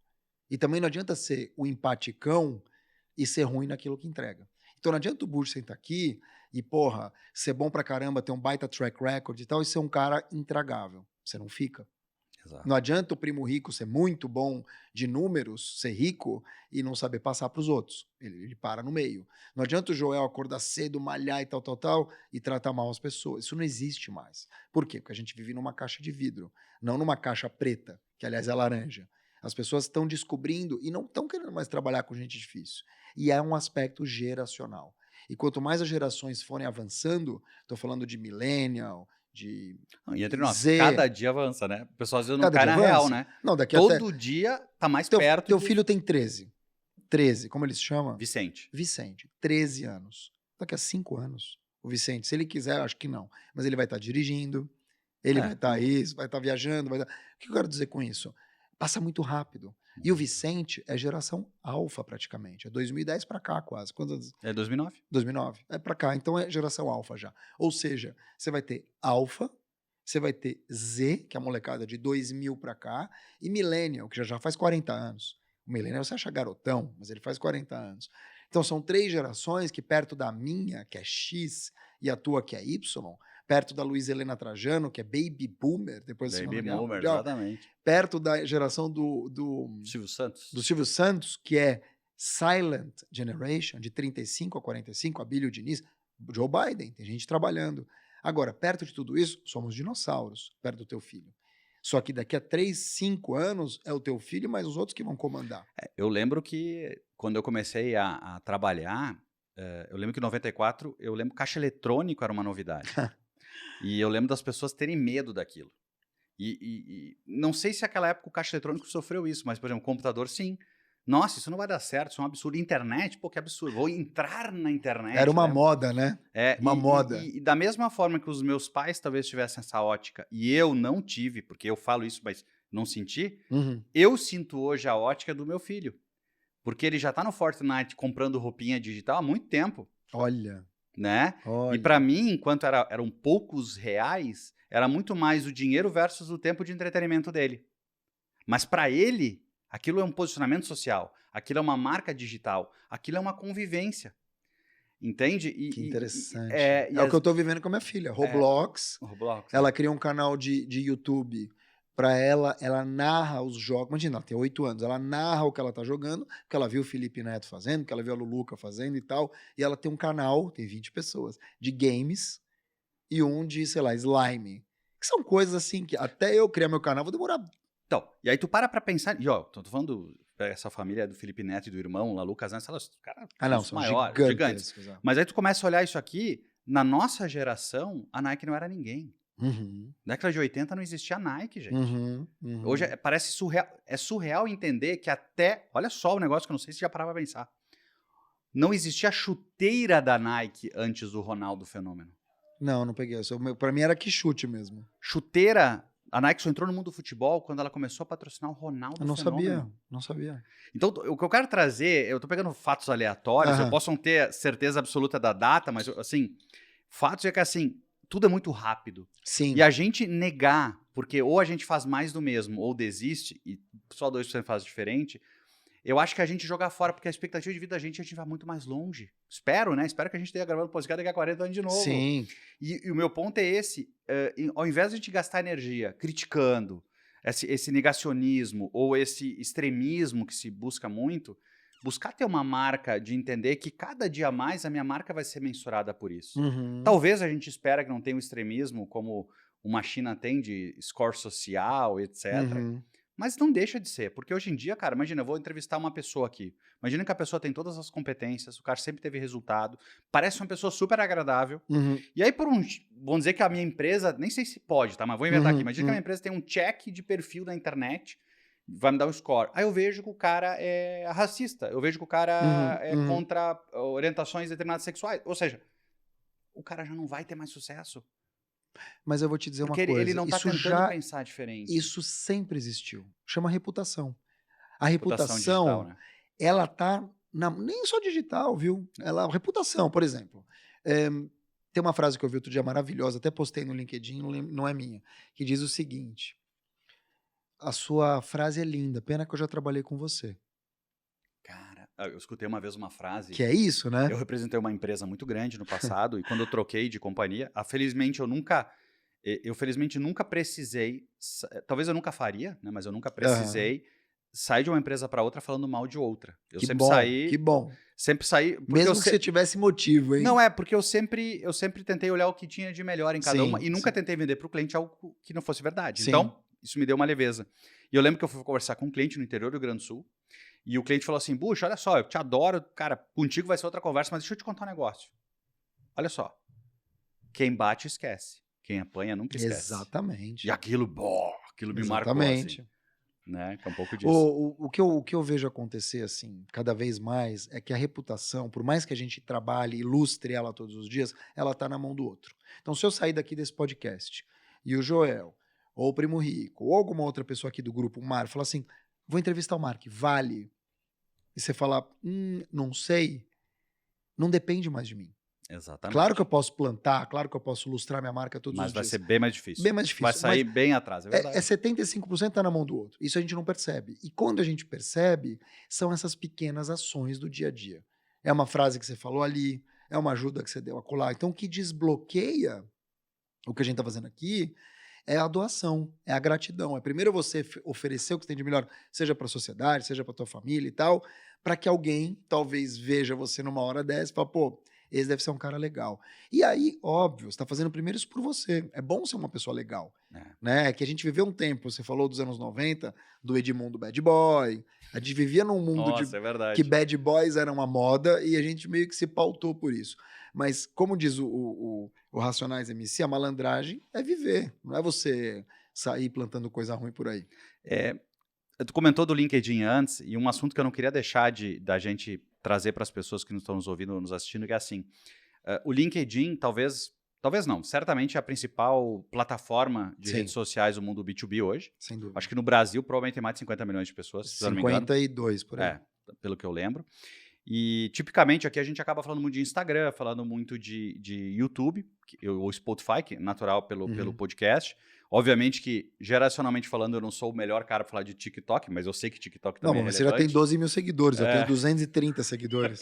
E também não adianta ser o empaticão e ser ruim naquilo que entrega. Então não adianta o Bush sentar aqui e, porra, ser bom pra caramba, ter um baita track record e tal, e ser um cara intragável. Você não fica. Exato. Não adianta o primo rico ser muito bom de números, ser rico e não saber passar para os outros. Ele para no meio. Não adianta o Joel acordar cedo, malhar e tal, e tratar mal as pessoas. Isso não existe mais. Por quê? Porque a gente vive numa caixa de vidro, não numa caixa preta, que aliás é laranja. As pessoas estão descobrindo e não estão querendo mais trabalhar com gente difícil. E é um aspecto geracional. E quanto mais as gerações forem avançando, estou falando de millennial, de Não, e entre nós, Z, cada dia avança, né? O pessoal às vezes não cada cai dia na real, avança. né? Não, daqui até Todo dia tá mais teu, perto teu de filho tem 13. 13, como ele se chama? Vicente. Vicente, 13 anos. Daqui a 5 anos, o Vicente, se ele quiser, acho que não, mas ele vai estar dirigindo, ele vai estar isso, vai estar viajando, vai estar... O que eu quero dizer com isso? Passa muito rápido. E o Vicente é geração alfa praticamente, é 2010 para cá quase. Quantos? É 2009. 2009. É para cá, então é geração alfa já. Ou seja, você vai ter alfa, você vai ter Z, que é a molecada de 2000 para cá, e millennial, que já faz 40 anos. O millennial você acha garotão, mas ele faz 40 anos. Então são 3 gerações que perto da minha, que é X, e a tua, que é Y, perto da Luiza Helena Trajano, que é baby boomer, depois da Baby Segunda Guerra Boomer, Mundial, exatamente. perto da geração do Silvio Santos. Silvio Santos, que é Silent Generation, de 35 a 45, a Bílio Diniz, Joe Biden, tem gente trabalhando. Agora, perto de tudo isso, somos dinossauros, perto do teu filho. Só que daqui a 3, 5 anos é o teu filho, mas os outros que vão comandar. Eu lembro que quando eu comecei a trabalhar, eu lembro que em 94, eu lembro que caixa eletrônico era uma novidade. E eu lembro das pessoas terem medo daquilo. E não sei se naquela época o caixa eletrônico sofreu isso, mas, por exemplo, o computador, sim. Nossa, isso não vai dar certo, isso é um absurdo. Internet, pô, que absurdo. Vou entrar na internet. Era uma né? moda, né? Uma moda. E da mesma forma que os meus pais talvez tivessem essa ótica, e eu não tive, porque eu falo isso, mas não senti, Uhum. eu sinto hoje a ótica do meu filho. Porque ele já tá no Fortnite comprando roupinha digital há muito tempo, Olha, né? olha. E pra mim, enquanto eram poucos reais, era muito mais o dinheiro versus o tempo de entretenimento dele. Mas pra ele, aquilo é um posicionamento social, aquilo é uma marca digital, aquilo é uma convivência. Entende? Que interessante. É o que eu tô vivendo com a minha filha. Roblox. Roblox. Ela cria um canal de YouTube pra ela narra os jogos. Imagina, ela tem 8 anos, ela narra o que ela tá jogando, porque ela viu o Felipe Neto fazendo, porque ela viu a Luluca fazendo e tal. E ela tem um canal, tem 20 pessoas, de games e um de, sei lá, slime. Que são coisas assim que até eu criar meu canal vou demorar. Então, e aí tu para pra pensar, e ó, tô falando essa família do Felipe Neto e do irmão, Lalu Casanes, elas, cara, São maiores, gigantes. gigantescos. Mas aí tu começa a olhar isso aqui, na nossa geração, a Nike não era ninguém. Uhum, Na década de 80 não existia Nike, gente. uhum. Hoje parece surreal, é surreal entender que até, olha só o negócio que eu não sei se já parava pra pensar, não existia a chuteira da Nike antes do Ronaldo Fenômeno. Não peguei. Pra mim era que chute mesmo. Chuteira, A Nike só entrou no mundo do futebol quando ela começou a patrocinar o Ronaldo Eu não Fenômeno. sabia, não sabia. Então, o que eu quero trazer, eu tô pegando fatos aleatórios, eu Aham. posso não ter certeza absoluta da data, mas, assim, fatos é que, assim, tudo é muito rápido. Sim. E a gente negar, porque ou a gente faz mais do mesmo ou desiste, e só 2% faz diferente, eu acho que a gente jogar fora, porque a expectativa de vida da gente, a gente vai muito mais longe. Espero, né? Espero que a gente esteja gravando podcast daqui a 40 anos de novo. Sim. E o meu ponto é esse, ao invés de a gente gastar energia criticando esse negacionismo ou esse extremismo que se busca muito, buscar ter uma marca de entender que cada dia mais a minha marca vai ser mensurada por isso. Uhum. Talvez a gente espera que não tenha um extremismo como uma China tem de score social, etc. Uhum. Mas não deixa de ser, porque hoje em dia, cara, imagina, eu vou entrevistar uma pessoa aqui. Imagina que a pessoa tem todas as competências, o cara sempre teve resultado, parece uma pessoa super agradável. Uhum. E aí, vamos dizer que a minha empresa, nem sei se pode, tá? Mas vou inventar Uhum, aqui. Imagina que a minha empresa tem um check de perfil na internet, vai me dar um score. Aí eu vejo que o cara é racista, eu vejo que o cara é uhum. contra orientações determinadas sexuais. Ou seja, o cara já não vai ter mais sucesso. Mas eu vou te dizer uma Porque ele coisa, não tá isso tentando pensar diferente. isso sempre existiu. Chama reputação. A Reputação digital, reputação, né? ela tá nem só digital, viu? Reputação, por exemplo. Tem uma frase que eu vi outro dia maravilhosa, até postei no LinkedIn, não é minha, que diz o seguinte: a sua frase é linda, pena que eu já trabalhei com você. Cara, eu escutei uma vez uma frase. Que é isso, né? Eu representei uma empresa muito grande no passado e quando eu troquei de companhia, felizmente felizmente nunca precisei, talvez eu nunca faria, né, mas eu nunca precisei sair de uma empresa para outra falando mal de outra. Eu Que sempre bom, saí, que bom. porque Mesmo que você tivesse motivo, hein? não porque eu sempre tentei olhar o que tinha de melhor em cada uma e nunca tentei vender para o cliente algo que não fosse verdade. Sim. Então, isso me deu uma leveza. E eu lembro que eu fui conversar com um cliente no interior do Rio Grande do Sul. E o cliente falou assim, Buxa, olha só, eu te adoro, cara, contigo vai ser outra conversa, mas deixa eu te contar um negócio. Olha só, quem bate esquece, quem apanha nunca esquece. Exatamente. E aquilo me marcou, assim, né? Que é um pouco disso. O que eu vejo acontecer, assim, cada vez mais, é que a reputação, por mais que a gente trabalhe, ilustre ela todos os dias, ela tá na mão do outro. Então, se eu sair daqui desse podcast e o Joel, ou o Primo Rico, ou alguma outra pessoa aqui do grupo, o Mário, falar assim, vou entrevistar o Mark, vale? E você falar, não sei, não depende mais de mim. Exatamente. Claro que eu posso plantar, claro que eu posso lustrar minha marca todos os dias. Mas vai ser bem mais difícil. Bem mais difícil. Vai sair bem atrás, é verdade. 75% tá na mão do outro. Isso a gente não percebe. E quando a gente percebe, são essas pequenas ações do dia a dia. É uma frase que você falou ali, é uma ajuda que você deu acolá. Então, o que desbloqueia o que a gente tá fazendo aqui é a doação, é a gratidão. É primeiro você oferecer o que você tem de melhor, seja para a sociedade, seja para tua família e tal, para que alguém talvez veja você numa hora dessa e fala, pô, esse deve ser um cara legal. E aí, óbvio, você está fazendo primeiro isso por você. É bom ser uma pessoa legal. Né? Que a gente viveu um tempo, você falou dos anos 90, do Edmundo Bad Boy. A gente vivia num mundo que bad boys era uma moda e a gente meio que se pautou por isso. Mas, como diz o Racionais MC, a malandragem é viver, não é você sair plantando coisa ruim por aí. Tu comentou do LinkedIn antes, e um assunto que eu não queria deixar da gente trazer para as pessoas que nos estão nos ouvindo, nos assistindo, que é assim, o LinkedIn talvez não, certamente é a principal plataforma de redes sociais do mundo B2B hoje. Sem dúvida. Acho que no Brasil provavelmente tem mais de 50 milhões de pessoas, se não me engano. 52 por aí. Pelo que eu lembro. E, tipicamente, aqui a gente acaba falando muito de Instagram, falando muito de YouTube, ou Spotify, que é natural pelo podcast. Obviamente que, geracionalmente falando, eu não sou o melhor cara para falar de TikTok, mas eu sei que TikTok também é relevante. Você já tem 12 mil seguidores, eu tenho 230 seguidores.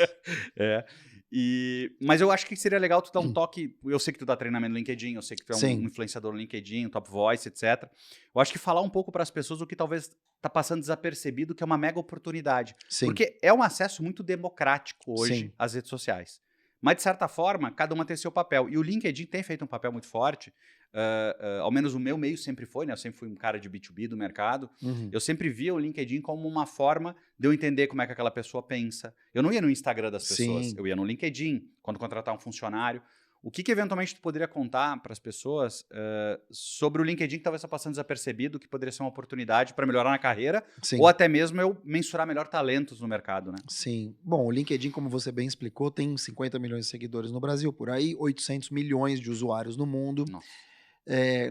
Mas eu acho que seria legal tu dar um toque. Eu sei que tu dá treinamento no LinkedIn, eu sei que tu é um influenciador no LinkedIn, um top voice, etc. Eu acho que falar um pouco para as pessoas o que talvez tá passando desapercebido, que é uma mega oportunidade. Porque é um acesso muito democrático hoje às redes sociais. Mas, de certa forma, cada uma tem seu papel. E o LinkedIn tem feito um papel muito forte. Ao menos o meu meio sempre foi, né? Eu sempre fui um cara de B2B do mercado. Eu sempre via o LinkedIn como uma forma de eu entender como é que aquela pessoa pensa. Eu não ia no Instagram das pessoas, eu ia no LinkedIn, quando contratar um funcionário. O que eventualmente tu poderia contar para as pessoas sobre o LinkedIn que talvez está passando desapercebido, que poderia ser uma oportunidade para melhorar na carreira, ou até mesmo eu mensurar melhor talentos no mercado, né? Sim. Bom, o LinkedIn, como você bem explicou, tem 50 milhões de seguidores no Brasil, por aí, 800 milhões de usuários no mundo. Nossa.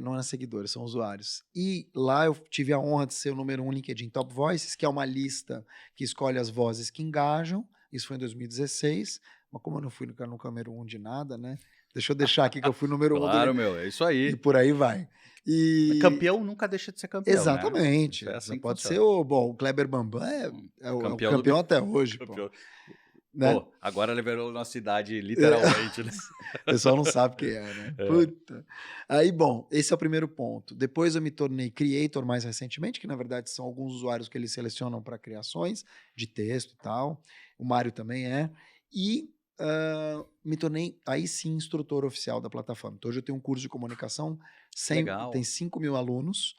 Não é seguidores, são usuários. E lá eu tive a honra de ser o número 1 LinkedIn Top Voices, que é uma lista que escolhe as vozes que engajam. Isso foi em 2016, mas como eu não fui no número 1 de nada, né? Deixa eu deixar aqui que eu fui número 1 Claro, meu, é isso e aí. por aí vai. E Campeão nunca deixa de ser campeão, né? exatamente. Isso é Você assim que pode ser funciona. o Kleber Bambam é o Campeão do campeão até hoje, pô, campeão. né? Pô, agora liberou nossa idade, literalmente, né? O pessoal não sabe quem é, né? É, Puta. Aí, bom, esse é o primeiro ponto. Depois eu me tornei creator mais recentemente, que na verdade são alguns usuários que eles selecionam para criações de texto e tal. O Mário também é. E me tornei, aí sim, instrutor oficial da plataforma. Então, hoje eu tenho um curso de comunicação, que tem legal. 5.000 alunos,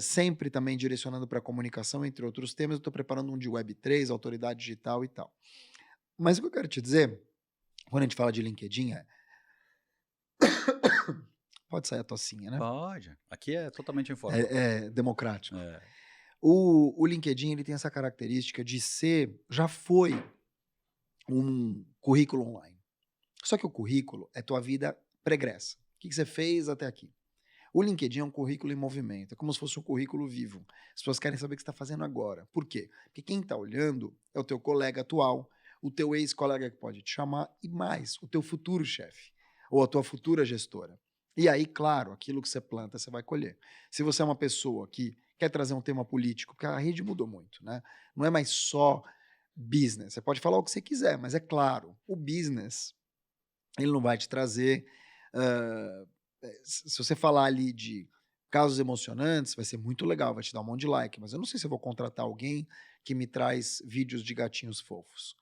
sempre também direcionando para comunicação, entre outros temas. Eu estou preparando um de Web3, autoridade digital e tal. Mas o que eu quero te dizer, quando a gente fala de LinkedIn, pode sair a tocinha, né? Pode. Aqui é totalmente informal. É democrático. É, O LinkedIn ele tem essa característica de ser, já foi um currículo online. Só que o currículo é tua vida pregressa. O que você fez até aqui? O LinkedIn é um currículo em movimento, é como se fosse um currículo vivo. As pessoas querem saber o que você está fazendo agora. Por quê? Porque quem está olhando é o teu colega atual, o teu ex-colega que pode te chamar e mais, o teu futuro chefe ou a tua futura gestora. E aí, claro, aquilo que você planta, você vai colher. Se você é uma pessoa que quer trazer um tema político, porque a rede mudou muito, né? Não é mais só business. Você pode falar o que você quiser, mas é claro, o business ele não vai te trazer. hã, se você falar ali de casos emocionantes, vai ser muito legal, vai te dar um monte de like, mas eu não sei se eu vou contratar alguém que me traz vídeos de gatinhos fofos.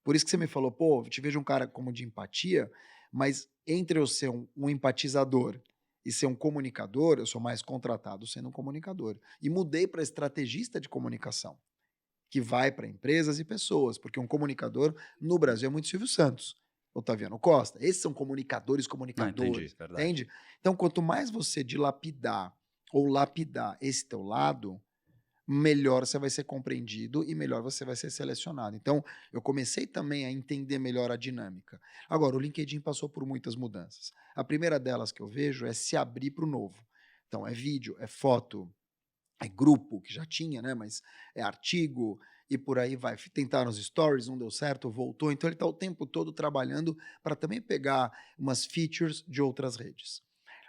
Por isso que você me falou, pô, eu te vejo um cara como de empatia, mas entre eu ser um empatizador e ser um comunicador, eu sou mais contratado sendo um comunicador. E mudei para estrategista de comunicação, que vai para empresas e pessoas, porque um comunicador no Brasil é muito Silvio Santos, Otaviano Costa. Esses são comunicadores, não, entendi, comunicadores, verdade. entende? Então, quanto mais você dilapidar ou lapidar esse teu lado, melhor você vai ser compreendido e melhor você vai ser selecionado. Então, eu comecei também a entender melhor a dinâmica. Agora, o LinkedIn passou por muitas mudanças. A primeira delas que eu vejo é se abrir para o novo. Então, é vídeo, é foto, é grupo, que já tinha, né? Mas é artigo e por aí vai. Tentaram os stories, não deu certo, voltou. Então ele está o tempo todo trabalhando para também pegar umas features de outras redes.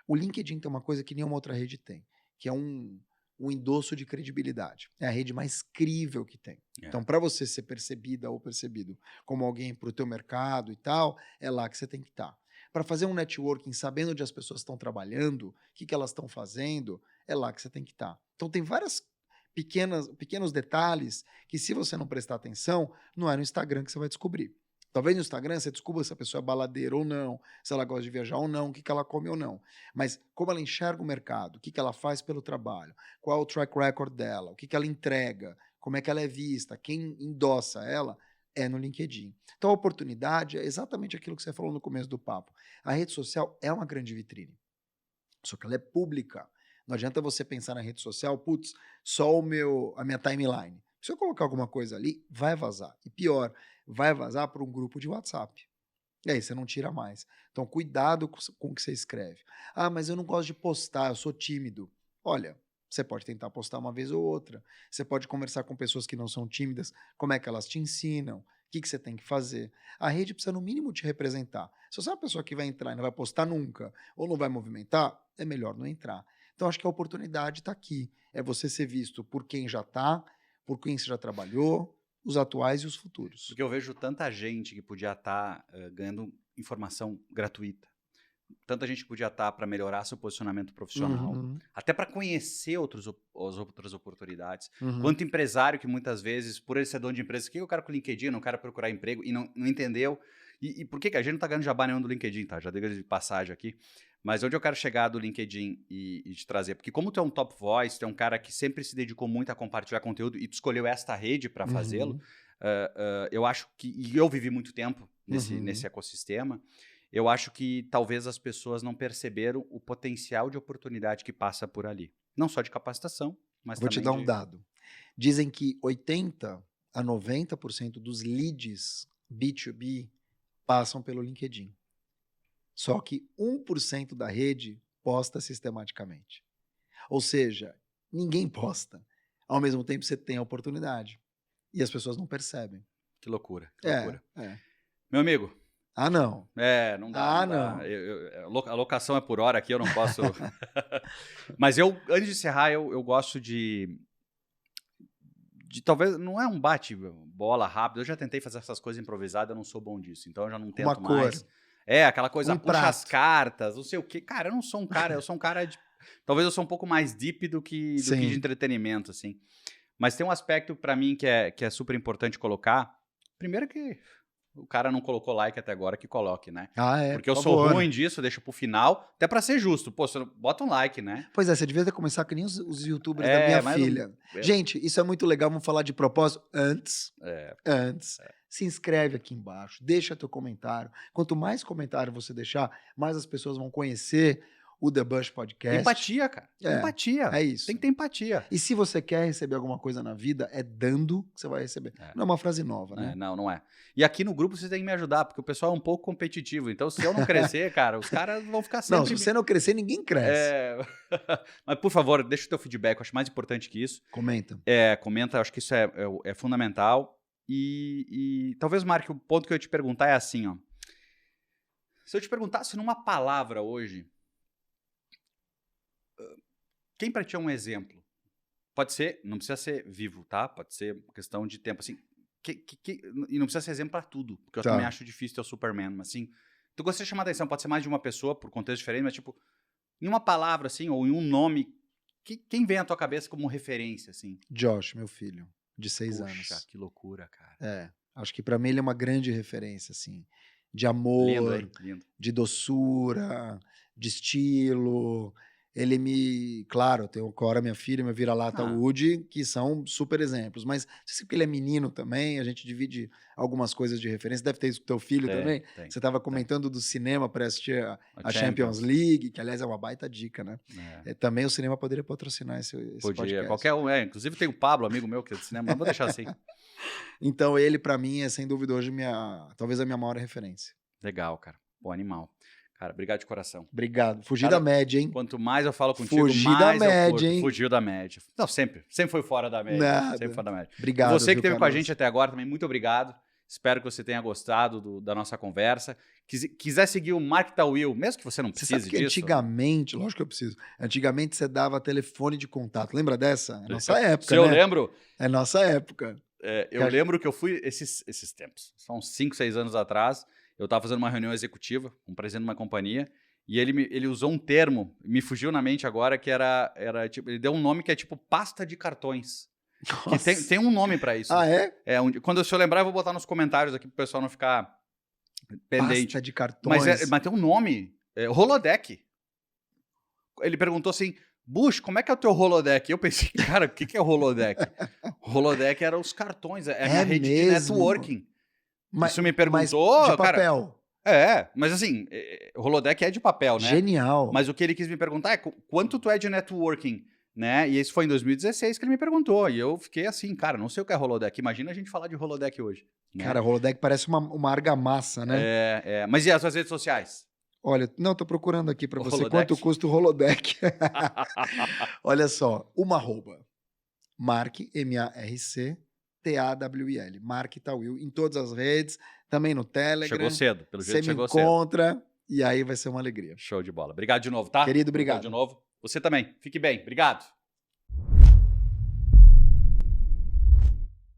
O LinkedIn tem uma coisa que nenhuma outra rede tem, que é um endosso de credibilidade. É a rede mais crível que tem. É. Então, para você ser percebida ou percebido como alguém para o teu mercado e tal, é lá que você tem que estar. Para fazer um networking, sabendo onde as pessoas estão trabalhando, o que elas estão fazendo, é lá que você tem que estar. Então, tem várias pequenos detalhes que, se você não prestar atenção, não é no Instagram que você vai descobrir. Talvez no Instagram você descubra se a pessoa é baladeira ou não, se ela gosta de viajar ou não, o que ela come ou não. Mas como ela enxerga o mercado, o que ela faz pelo trabalho, qual é o track record dela, o que ela entrega, como é que ela é vista, quem endossa ela, é no LinkedIn. Então a oportunidade é exatamente aquilo que você falou no começo do papo. A rede social é uma grande vitrine, só que ela é pública. Não adianta você pensar na rede social, putz, só a minha timeline. Se eu colocar alguma coisa ali, vai vazar. E pior, vai vazar para um grupo de WhatsApp. E aí você não tira mais. Então, cuidado com o que você escreve. Ah, mas eu não gosto de postar, eu sou tímido. Olha, você pode tentar postar uma vez ou outra. Você pode conversar com pessoas que não são tímidas, como é que elas te ensinam, o que você tem que fazer. A rede precisa, no mínimo, te representar. Se você é uma pessoa que vai entrar e não vai postar nunca, ou não vai movimentar, é melhor não entrar. Então, acho que a oportunidade está aqui. É você ser visto por quem já está, por quem você já trabalhou, os atuais e os futuros. Porque eu vejo tanta gente que podia estar ganhando informação gratuita. Tanta gente que podia estar para melhorar seu posicionamento profissional, Uhum, até para conhecer as outras oportunidades. uhum. Quanto empresário que muitas vezes, por ele ser dono de empresa, o que eu quero com o LinkedIn, não quero procurar emprego e não entendeu. E por que que a gente não está ganhando jabá nenhum do LinkedIn, tá? Já dei de passagem aqui. Mas onde eu quero chegar do LinkedIn e te trazer? Porque como tu é um top voice, tu é um cara que sempre se dedicou muito a compartilhar conteúdo e tu escolheu esta rede para fazê-lo, Uhum, eu acho que, e eu vivi muito tempo nesse uhum. ecossistema, eu acho que talvez as pessoas não perceberam o potencial de oportunidade que passa por ali. Não só de capacitação, mas Vou te também dar um de... dado. Dizem que 80 a 90% dos leads B2B passam pelo LinkedIn. Só que 1% da rede posta sistematicamente. Ou seja, ninguém posta. Ao mesmo tempo, você tem a oportunidade. E as pessoas não percebem. Que loucura, que loucura. É. Meu amigo, Ah, não. não dá. Ah, não dá. não. A locação é por hora aqui, eu não posso. Mas antes de encerrar, eu gosto de talvez, não é um bate-bola rápido. Eu já tentei fazer essas coisas improvisadas, eu não sou bom disso. Então eu já não tento Uma cor. mais. Aquela coisa, puxa as cartas, não sei o quê. Cara, eu não sou um cara, eu sou um cara de. Talvez eu sou um pouco mais deep do que de entretenimento, assim. Mas tem um aspecto pra mim que é super importante colocar. Primeiro que o cara não colocou like até agora, que coloque, né? Porque eu sou ruim disso, deixa pro final, até pra ser justo. Pô, você bota um like, né? Pois é, você devia ter começado que nem os youtubers da minha filha. Gente, isso é muito legal, vamos falar de propósito antes. Se inscreve aqui embaixo, deixa teu comentário. Quanto mais comentário você deixar, mais as pessoas vão conhecer o The Bush Podcast. Empatia, cara. Empatia. É isso. Tem que ter empatia. E se você quer receber alguma coisa na vida, é dando que você vai receber. Não é uma frase nova, né? Não é. E aqui no grupo vocês têm que me ajudar, porque o pessoal é um pouco competitivo. Então, se eu não crescer, cara, os caras vão ficar sempre... Não, se você não crescer, ninguém cresce. Mas, por favor, deixa o teu feedback. Eu acho mais importante que isso. Comenta. Comenta. Eu acho que isso é fundamental. E talvez, Mark, o ponto que eu ia te perguntar é assim, ó. Se eu te perguntasse numa palavra hoje... Quem pra ti é um exemplo? Pode ser, não precisa ser vivo, tá? Pode ser questão de tempo, assim. E não precisa ser exemplo pra tudo, porque eu também acho difícil ter o Superman, mas assim, tu gostaria de chamar atenção, pode ser mais de uma pessoa, por contexto diferente, mas tipo, em uma palavra, assim, ou em um nome, quem vem à tua cabeça como referência, assim? Josh, meu filho, de 6 anos. Puxa, que loucura, cara. Acho que pra mim ele é uma grande referência, assim, de amor, lindo. De doçura, de estilo... Claro, tem o Cora, minha filha, minha vira-lata Woody, que são super exemplos. Mas não sei se porque ele é menino também, a gente divide algumas coisas de referência. Deve ter isso com o teu filho também. Você estava comentando do cinema para assistir a Champions League, que aliás é uma baita dica, né? Também o cinema poderia patrocinar esse podcast. Qualquer um. Inclusive tem o Pablo, amigo meu, que é de cinema, mas vou deixar assim. Então ele, para mim, é sem dúvida hoje talvez a minha maior referência. Legal, cara. Bom animal. Cara, obrigado de coração. Obrigado. Fugi da média, hein? Quanto mais eu falo contigo, mais eu curto. Hein? Fugiu da média. Não, sempre foi fora da média. Nada. Sempre fora da média. Obrigado. Você que esteve com a gente até agora também, muito obrigado. Espero que você tenha gostado da nossa conversa. Quiser seguir o Mark Tawil, mesmo que você não precise disso. Antigamente, lógico que eu preciso. Antigamente você dava telefone de contato. Lembra dessa? É nossa época, Se eu lembro. É nossa época. Eu lembro que eu fui esses tempos. São 5, 6 anos atrás. Eu estava fazendo uma reunião executiva com o presidente de uma companhia e ele usou um termo, me fugiu na mente agora, que era tipo, ele deu um nome que é tipo pasta de cartões. Que tem um nome para isso. Quando eu lembrar, eu vou botar nos comentários aqui pro pessoal não ficar pendente. Pasta de cartões. Mas tem um nome, holodeck. Ele perguntou assim, Bush, como é que é o teu holodeck? Eu pensei, cara, o que é o holodeck? Holodeck eram os cartões, a minha rede de networking. Isso me perguntou, mas de papel. Cara, mas assim, o holodeck é de papel, né? Genial. Mas o que ele quis me perguntar é quanto tu é de networking, né? E isso foi em 2016 que ele me perguntou. E eu fiquei assim, cara, não sei o que é holodeck. Imagina a gente falar de holodeck hoje. Né? Cara, holodeck parece uma argamassa, né? Mas e as suas redes sociais? Olha, não, tô procurando aqui pra você. Holodeck? Quanto custa o holodeck? Olha só, Mark, M-A-R-C, T-A-W-I-L. Mark Tawil, em todas as redes, também no Telegram. Chegou cedo, pelo jeito chegou cedo. Você me encontra e aí vai ser uma alegria. Show de bola. Obrigado de novo, tá? Querido, obrigado. De novo. Você também. Fique bem. Obrigado.